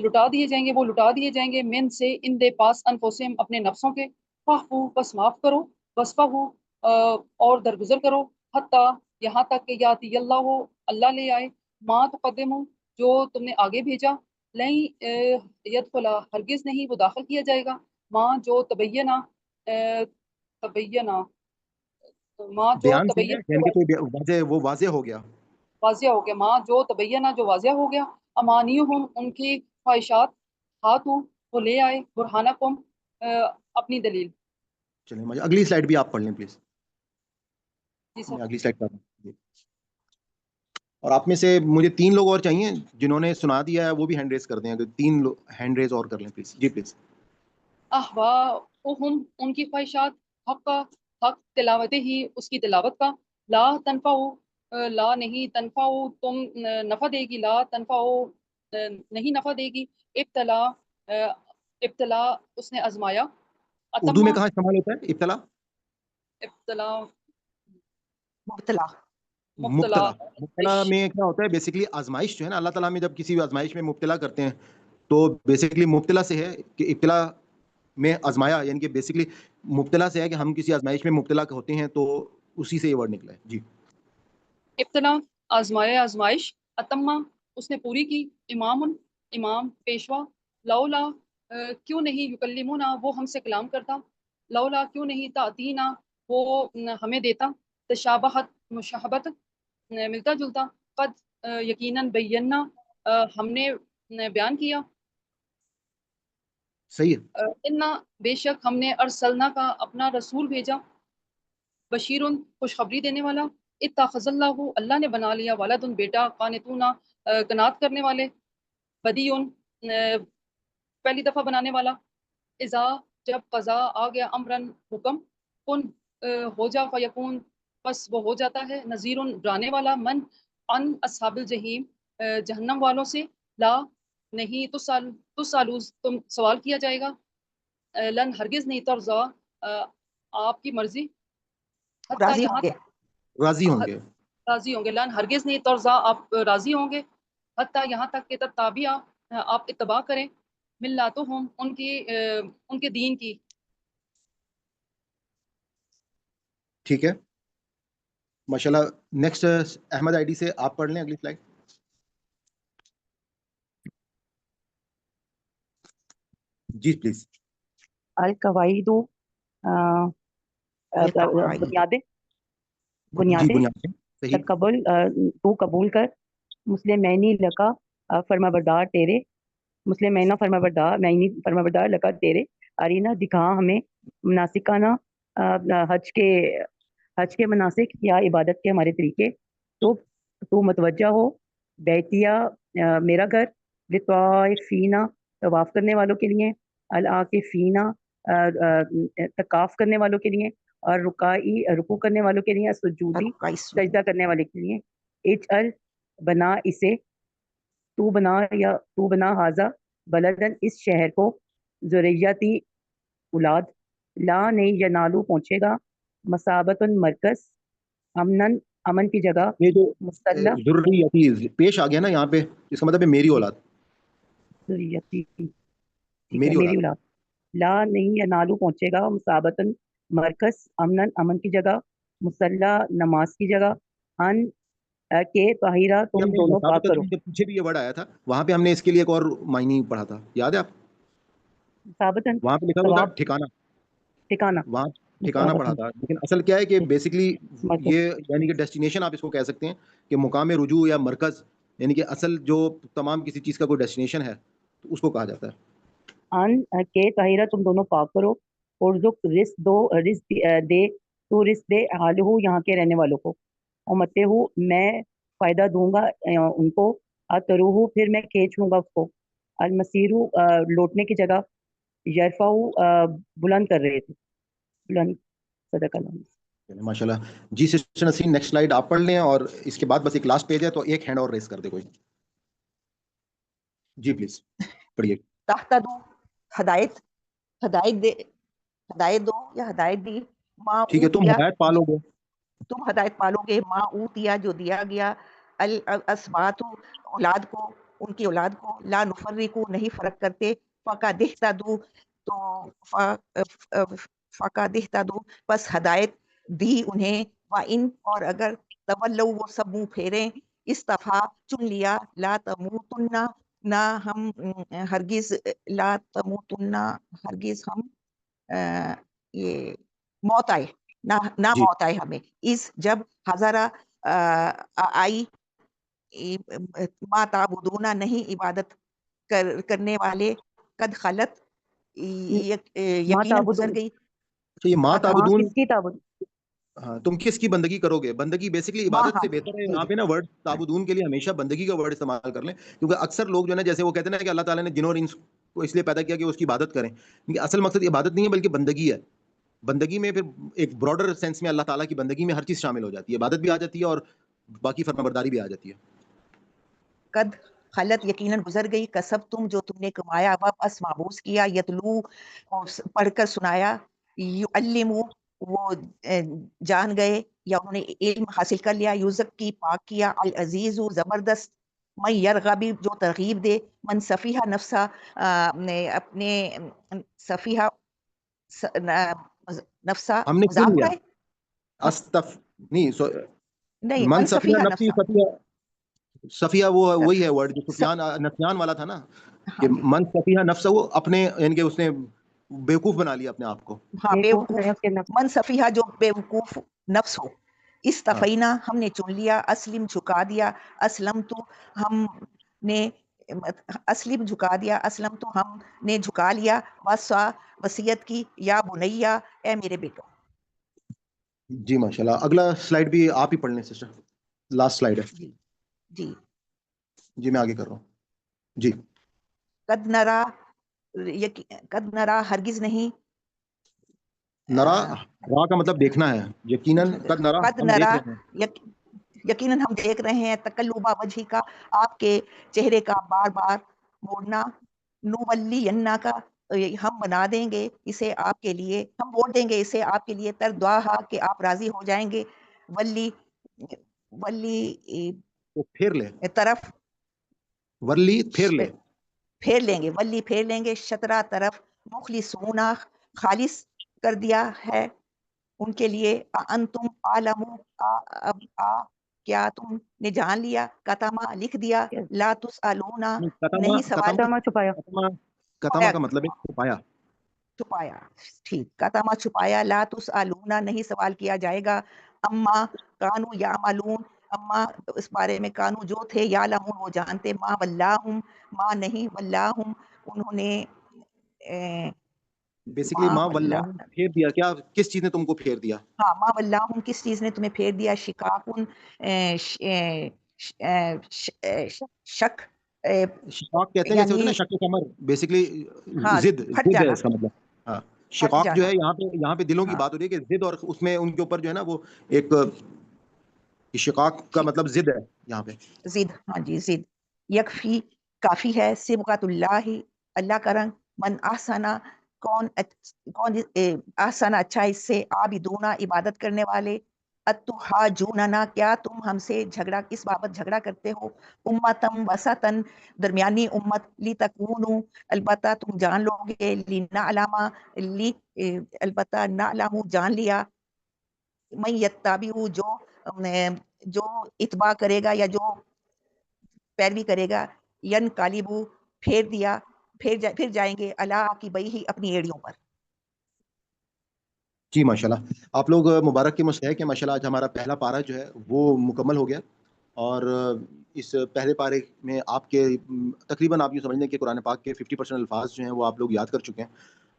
لٹا دیے جائیں گے وہ لٹا دیے جائیں گے. من سے ان دے پاس انفسہم اپنے نفسوں کے. فاعفو بس معاف کرو. وصفحوا اور درگزر کرو. حتی یہاں تک کہ یاتی اللہ ہو اللہ لے آئے. ما تقدمو جو تم نے آگے بھیجا. نہیں یدخلا ہرگز نہیں وہ داخل کیا جائے گا. ماں جو تبینہ ماں جو بیان سے ہے یعنی کہ کوئی واضح وہ واضح ہو گیا. واضح ہو گیا. ماں جو تبینہ جو واضح ہو گیا. امانیہم ان کی خواہشات. ہاتھوں وہ لے آئے. برہانکم اپنی دلیل. چلیے مجھے اگلی سلائڈ بھی آپ پڑھ لیں پلیز. جی سر. اگلی سلائڈ پر جی. اور آپ میں سے مجھے 3 لوگ اور چاہیے جنہوں نے سنا دیا ہے وہ بھی ہینڈ ریز کر دیں. اگر 3 ہینڈ ریز اور کر لیں پلیز. G please. احواؤہم ان کی خواہشات. حق تلاوت ہی اس کی تلاوت کا. لا تنفعو لا نہیں تنفعو تم نفع دے گی. لا تنفعو نہیں نفع دے گی. ابتلا اس نے آزمایا. اردو میں اتما کہاں استعمال ہوتا ہے ابتلا؟ ابتلا مبتلا مبتلا میں کیا ہوتا ہے بیسیکلی آزمائش جو ہے نا اللہ تعالیٰ میں جب کسی بھی آزمائش میں مبتلا کرتے ہیں تو بیسیکلی مبتلا سے ہے کہ ابتلا میں آزمایا یعنی کہ بیسیکلی مبتلا سے ہے کہ ہم کسی آزمائش میں مبتلا ہوتے ہیں تو اسی سے یہ ورڈ نکلا ہے. جی ابتلا آزمایا آزمائش. اتما اس نے پوری کی. امام پیشوا. لولا کیوں نہیں یکلمونا وہ ہم سے کلام کرتا. لولا کیوں نہیں تعطینا وہ ہمیں دیتا. تشابہت مشابہت ملتا جلتا. قد یقیناً بینا ہم نے بیان کیا. صحیح ہے. انا بے شک ہم نے ارسلنا کا اپنا رسول بھیجا. بشیرن خوشخبری دینے والا. اتخذ اللہ اللہ نے بنا لیا. ولدن بیٹا. قانتونا قنات کرنے والے. بدیون پہلی دفعہ بنانے والا. اذا جب قضا آ گیا. امرن حکم. کن ہو جا فیکون پس وہ ہو جاتا ہے. نذیرن ڈرانے والا. من ان اصحاب الجحیم جہنم والوں سے. لا نہیں تو سالوز تم سوال کیا جائے گا. لن ہرگز نہیں ترضا آپ کی مرضی. حتیٰ راضی یہاں ہوں گے. راضی ہوں گے. راضی ہوں گے. لن ہرگز نہیں ترضا آپ راضی ہوں گے. حتیٰ یہاں تک کہ تتابع آپ اتباع کریں. ملاتہم ان کے دین کی. ٹھیک ہے ماشاءاللہ. نیکسٹ احمد آئی ڈی سے آپ پڑھ لیں اگلی سلائڈ. G please. القواعد بنیادیں بنیاد جی بنیاد سے صحیح. تقبل تو قبول کر مسلمینی لکا فرما بردار تیرے مسلمینہ فرما بردار مینی فرما بردار لکا تیرے ارینا دکھا ہمیں مناسکانہ حج کے مناسک یا عبادت کے ہمارے طریقے. تو متوجہ ہو بیتیا میرا گھر لطائفینہ طواف کرنے والوں کے لیے العاکفینہ تکاف کرنے والوں کے لیے اور رکوع کرنے والوں کے لیے سجودی سجدہ کرنے والے کے لیے. اجعل بنا اسے تو بنا حاضہ بلدن اس شہر کو ذریتی اولاد لا نہیں ینالو پہنچے گا مسابت مرکز امن کی جگہ یہ جو مسلح ذریتی پیش آ گیا نا یہاں پہ اس کا مطلب ہے میری اولاد ذریتی میری میری اولاد. اولاد لا نہیں ینالو پہنچے گا مسابتن مرکز امن کی جگہ مسلح نماز کی جگہ ان کے طاہرہ تم دونوں پاک کرو. پیچھے بھی یہ ورڈ آیا تھا وہاں پہ ہم نے اس کے لیے ایک اور معنی پڑھا تھا یاد ہے آپ مسابتن وہاں پہ لکھا ہوتا ٹھکانہ ٹھکانہ وہاں ٹھکانہ پڑھا تھا لیکن اصل کیا ہے کہ بیسکلی یہ یعنی کہ ڈیسٹینیشن آپ اس کو کہہ سکتے ہیں کہ مقام رجوع یا مرکز یعنی کہ اصل جو تمام کسی چیز کا کوئی ڈیسٹینیشن ہے تو اس کو کہا جاتا ہے. ان کے طاہرہ تم دونوں پاک کرو اور رزق دے تو رزق دے حالہ یہاں کے رہنے والوں کو اور متے ہوں میں فائدہ دوں گا ان کو اتروہ پھر میں کھینچ لوں گا اس کو المسیرو لوٹنے کی جگہ یرفعو بلند کر رہے تھے بلند صدق اللہ. ماشاء اللہ. جی سسٹر نسرین نیکسٹ سلائیڈ آپ پڑھ لیں اور اس کے بعد بس ایک لاسٹ پیج ہے تو ایک ہینڈ اور ریز کر دے کوئی. جی پلیز پڑھیے. تحتدو ہدایت دو یا ہدایت دی ماں ٹھیک ہے تم ہدایت پالو گے تم ہدایت پالو گے ماں اوتیا جو دیا گیا الاسبات اولاد کو ان کی اولاد کو لا نفرقو نہیں فرق کرتے فقدہتدو تو فقدہتدو پس ہدایت دی انہیں وَإِن اور اگر تولو وہ سب منہ پھیریں استفا چن لیا لا تموتن نہ ہم ہرگز لا تموتن ہرگز ہم یہ موت آئے نہ جی. موت آئے ہمیں اس جب ہزارہ آئی ما تعبدون نہیں عبادت کرنے والے قد خلت یقیناً گزر گئی. یہ ما تعبدون کس کی تعبد ہاں تم کس کی بندگی کرو گے بندگی بیسکلی عبادت سے بہتر ہے. یہاں پہ نا ورڈ تعبدون کے لیے ہمیشہ بندگی کا ورڈ استعمال کر لیں کیونکہ اکثر لوگ جو ہے نا جیسے وہ کہتے ہیں نا کہ اللہ تعالیٰ نے جن اور انس کو اس لیے پیدا کیا کہ وہ اس کی عبادت کریں. اصل مقصد عبادت نہیں ہے بلکہ بندگی ہے. بندگی میں پھر ایک براڈر سینس میں اللہ تعالیٰ کی بندگی میں ہر چیز شامل ہو جاتی ہے. عبادت بھی آ جاتی ہے اور باقی فرما برداری بھی آ جاتی ہے. قد خلت یقیناً گزر گئی کسب تم جو تم نے کمایا واپس معبوس کیا یتلو پڑھ کر سنایا یعلمو وہ جان گئے یا انہوں نے علم حاصل کر لیا یوزک کی پاک کیا العزیز زبردست من یرغبی جو ترغیب دے من صفیہ نفسہ اپنے صفیہ نفسہ ہم نے مذاق لیا ہے نہیں من صفیہ نفسی نفسہ صفیہ وہ وہی ہے ورڈ جو سفیان نسیان والا تھا نا کہ من صفیہ نفسہ وہ اپنے یعنی کہ اس نے بیوقوف بنا لیا اپنے آپ کو. ہاں بیوقوف من صفیہ جو بیوقوف نفس ہو. استفینا ہم نے چن لیا اسلم جھکا دیا اسلم تو ہم نے اسلم جھکا دیا اسلم تو ہم نے جھکا لیا وصا وصیت کی یا بنیا اے میرے بیٹو. جی ماشاءاللہ. اگلا سلائیڈ بھی آپ ہی پڑھ لیں سسٹر. لاسٹ سلائیڈ ہے. جی میں آگے کر رہا ہوں. جی قد نرا ہرگز نہیں نرا را کا مطلب دیکھنا ہے. یقیناً قد نرا یقیناً ہم دیکھ رہے ہیں تقلبہ وجہ کا آپ کے چہرے کا بار بار موڑنا نولی ینا کا ہم بنا دیں گے اسے آپ کے لیے ہم ووٹ دیں گے اسے آپ کے لیے تردعا کہ آپ راضی ہو جائیں گے ولی پھیر لے طرف ولی پھیر لیں گے ولی پھیر لیں گے شطرہ طرف مخلصونا خالص کر دیا ہے ان کے لیے انتم عالمو کیا تم نے جان لیا کتما لکھ دیا لا تسألون نہیں سوال کتما کا مطلب ہے چھپایا ٹھیک کتما چھپایا لا تسألون نہیں سوال کیا جائے گا اما کانو یعملون، اما اس بارے میں کانو جو تھے، یعلمون وہ جانتے، ما ولاہم ما نہیں، ولاہم انہوں نے بیسیکلی ما ماں ولا واللہ پھیر دیا، کیا کس چیز نے تم کو پھیر دیا؟ ہاں ما ولاہم کس چیز نے تمہیں پھیر دیا، شکاکن شک شقاق کہتے ہیں جیسے ہوتا ہے نا یعنی شق کمر، بیسیکلی ہاں ضد پھٹ ضد ہے جانا، اس کا مطلب. ہاں پھٹ شقاق جو جانا، ہے یہاں پہ دلوں کی ہاں بات ہو رہی ہے کہ ضد، اور اس میں ان کے اوپر جو ہے نا وہ ایک شقاق کا مطلب ضد ہے یہاں پہ. زد، ہاں جی زد. یکفی کافی ہے، صبغۃ اللہ اللہ کا رنگ، من احسنا کون احسن اچھا اس سے، عابدونا عبادت کرنے والے، اتحاجوننا کیا تم ہم سے جھگڑا کس بابت جھگڑا کرتے ہو، امتم وسطن درمیانی امت، لتکونو البتہ تم جان لو گے، لنعلم البتہ نعلم جان لیا، من یتبعو جو اتباع کرے گا یا جو پیروی کرے گا، ین کالبو پھر جائیں گے، اللہ کی بئی ہی اپنی ایڑیوں پر. جی ماشاء اللہ، آپ لوگ مبارک کے مستحق ہیں ماشاء اللہ. آج ہمارا پہلا پارہ جو ہے وہ مکمل ہو گیا، اور اس پہلے پارے میں آپ کے تقریباً آپ یہ سمجھ لیں کہ قرآن پاک کے 50% الفاظ جو ہیں وہ آپ لوگ یاد کر چکے ہیں.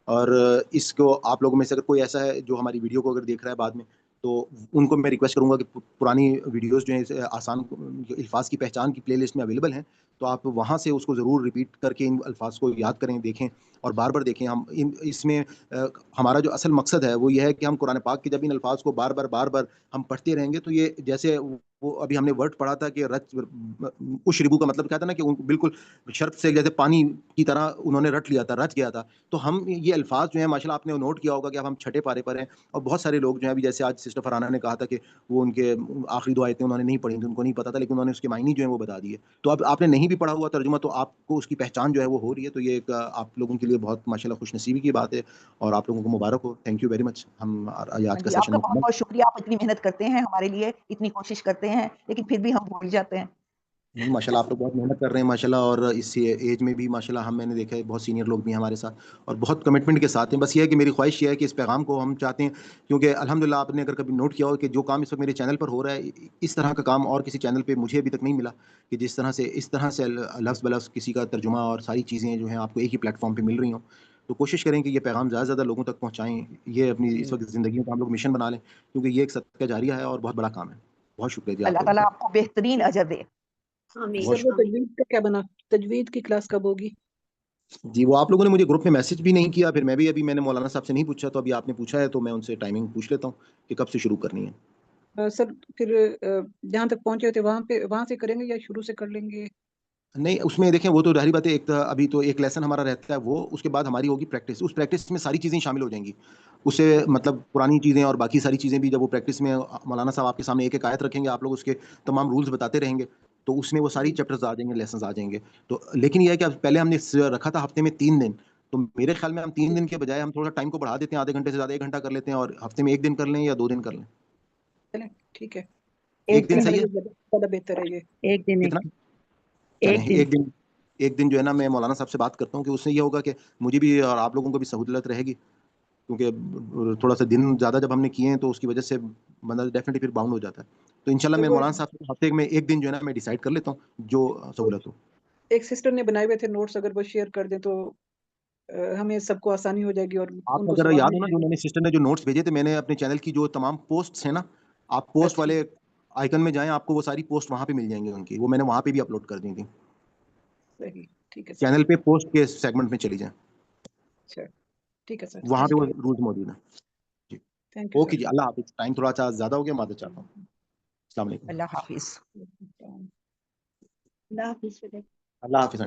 اور اس کو آپ لوگوں میں سے اگر کوئی ایسا ہے جو ہماری ویڈیو کو اگر دیکھ رہا ہے بعد میں، تو ان کو میں ریکویسٹ کروں گا کہ پرانی ویڈیوز جو ہیں آسان جو الفاظ کی پہچان کی پلے لسٹ میں اویلیبل ہیں، تو آپ وہاں سے اس کو ضرور ریپیٹ کر کے ان الفاظ کو یاد کریں، دیکھیں اور بار بار دیکھیں. ہم اس میں ہمارا جو اصل مقصد ہے وہ یہ ہے کہ ہم قرآن پاک کے جب ان الفاظ کو بار بار ہم پڑھتے رہیں گے، تو یہ جیسے وہ ابھی ہم نے ورڈ پڑھا تھا کہ اشربو کا مطلب کیا تھا نا، کہ بالکل شرط سے جیسے پانی کی طرح انہوں نے رٹ لیا تھا، رچ گیا تھا. تو ہم یہ الفاظ جو ہیں ماشاءاللہ آپ نے نوٹ کیا ہوگا کہ اب ہم چھٹے پارے پر ہیں، اور بہت سارے لوگ جو ہیں ابھی جیسے آج سسٹر فرحانہ نے کہا تھا کہ وہ ان کے آخری دو آیتیں انہوں نے نہیں پڑھی تھیں، ان کو نہیں پتا تھا، لیکن انہوں نے اس کے معنی جو ہیں وہ بتا دیے. تو اب آپ نے نہیں بھی پڑھا ہوا ترجمہ، تو آپ کو اس کی پہچان جو ہے وہ ہو رہی ہے. تو یہ ایک آپ لوگوں کے لیے بہت ماشاءاللہ خوش نصیبی کی بات ہے، اور آپ لوگوں کو مبارک ہو. Thank you very much. ہم آج کا جی آپ سیشن کا بہت بہت شکریہ، آپ اتنی محنت کرتے ہیں ہمارے لیے، اتنی کوشش کرتے ہیں، لیکن پھر بھی ہم بھول جاتے ہیں. نہیں ماشاءاللہ آپ لوگ بہت محنت کر رہے ہیں ماشاءاللہ، اور اس ایج میں بھی ماشاءاللہ میں نے دیکھا ہے بہت سینئر لوگ بھی ہیں ہمارے ساتھ اور بہت کمٹمنٹ کے ساتھ ہیں. بس یہ ہے کہ میری خواہش یہ ہے کہ اس پیغام کو ہم چاہتے ہیں، کیونکہ الحمدللہ آپ نے اگر کبھی نوٹ کیا ہو کہ جو کام اس وقت میرے چینل پر ہو رہا ہے، اس طرح کا کام اور کسی چینل پہ مجھے ابھی تک نہیں ملا، کہ اس طرح سے لفظ بلفظ کسی کا ترجمہ اور ساری چیزیں جو ہیں آپ کو ایک ہی پلیٹ فارم پہ مل رہی ہوں. تو کوشش کریں کہ یہ پیغام زیادہ سے زیادہ لوگوں تک پہنچائیں. یہ اپنی اس وقت زندگیوں کا ہم لوگ مشن بنا لیں، کیونکہ یہ ایک صدقہ جاریہ ہے اور بہت بڑا کام ہے. بہت شکریہ جی آپ اللہ لوگوں تعالیٰ کا. آپ کو بہترین اجر دے. آمین بہت سر وہ شکریہ. آمین. تجوید کا کیا بنا، تجوید کی کلاس کب ہوگی؟ جی وہ آپ لوگوں نے مجھے گروپ میں میسج بھی نہیں کیا، پھر میں نے مولانا صاحب سے نہیں پوچھا، تو ابھی آپ نے پوچھا ہے تو میں ان سے ٹائمنگ پوچھ لیتا ہوں کہ کب سے شروع کرنی ہے. سر پھر جہاں تک پہنچے ہوتے وہاں سے کریں گے یا شروع سے کر لیں گے؟ نہیں اس میں دیکھیں وہ تو ظاہری بات ہے، ابھی تو ایک لیسن ہمارا رہتا ہے وہ، اس کے بعد ہماری ہوگی پریکٹس. اس پریکٹس میں ساری چیزیں شامل ہو جائیں گی، اس سے مطلب پرانی چیزیں اور باقی ساری چیزیں بھی، جب وہ پریکٹس میں مولانا صاحب آپ کے سامنے ایک ایک آیت رکھیں گے، آپ لوگ اس کے تمام رولز بتاتے رہیں گے، تو اس میں وہ ساری چیپٹرز آ جائیں گے، لیسنز آ جائیں گے. تو لیکن یہ ہے کہ پہلے ہم نے رکھا تھا ہفتے میں 3 دن، تو میرے خیال میں ہم 3 دن کے بجائے ہم تھوڑا ٹائم کو بڑھا دیتے ہیں، آدھے گھنٹے سے زیادہ 1 گھنٹہ کر لیتے ہیں، اور ہفتے میں 1 دن کر لیں یا 2 دن کر لیں. چلیں ٹھیک ہے، ایک دن ایسا صحیح ہے. لگے زیادہ بہتر ہے یہ. ایک دن کتنا چلیں ایک دن جو ہے نا میں مولانا صاحب سے بات کرتا ہوں، کہ اس سے یہ ہوگا کہ مجھے بھی اور آپ لوگوں کو بھی سہولت رہے گی، کیونکہ تھوڑا سا دن زیادہ جب ہم نے کیے ہیں تو اس کی وجہ سے بندہ ڈیفینیٹلی پھر باؤنڈ ہو جاتا ہے. تو انشاءاللہ میں مولانا صاحب سے ہفتے میں 1 دن جو ہے نا میں ڈیسائیڈ کر لیتا ہوں جو سہولت ہو. ایک سسٹر نے بنائے ہوئے تھے نوٹس، اگر وہ شیئر کر دیں تو ہمیں سب کو آسانی ہو جائے گی، اور آپ ان کو کو اگر ثواب یاد مل ہو نا، جائے جو گا. میں نے سسٹر نے جو نوٹس بھیجے تھے، میں نے اپنے چینل کی جو تمام پوسٹس ہیں نا، آپ پوسٹ اچھا والے آئیکن میں جائیں، آپ کو وہ ساری پوسٹ وہاں پہ مل جائیں گی ان کی، وہ میں نے وہاں پہ بھی اپلوڈ کر دی تھی. صحیح، ٹھیک ہے سر. چینل پہ پوسٹ کے سیگمنٹ میں چلی جائیں، اچھا ٹھیک ہے سر، وہاں پہ تھینک وہ یو. رولز موجود ہیں. جی تھینک یو اوکے سر. جی، اللہ حافظ. ٹائم تھوڑا سا زیادہ ہو گیا، معذرت چاہتا ہوں. السلام علیکم. اللہ حافظ. اللہ حافظ. اللہ حافظ.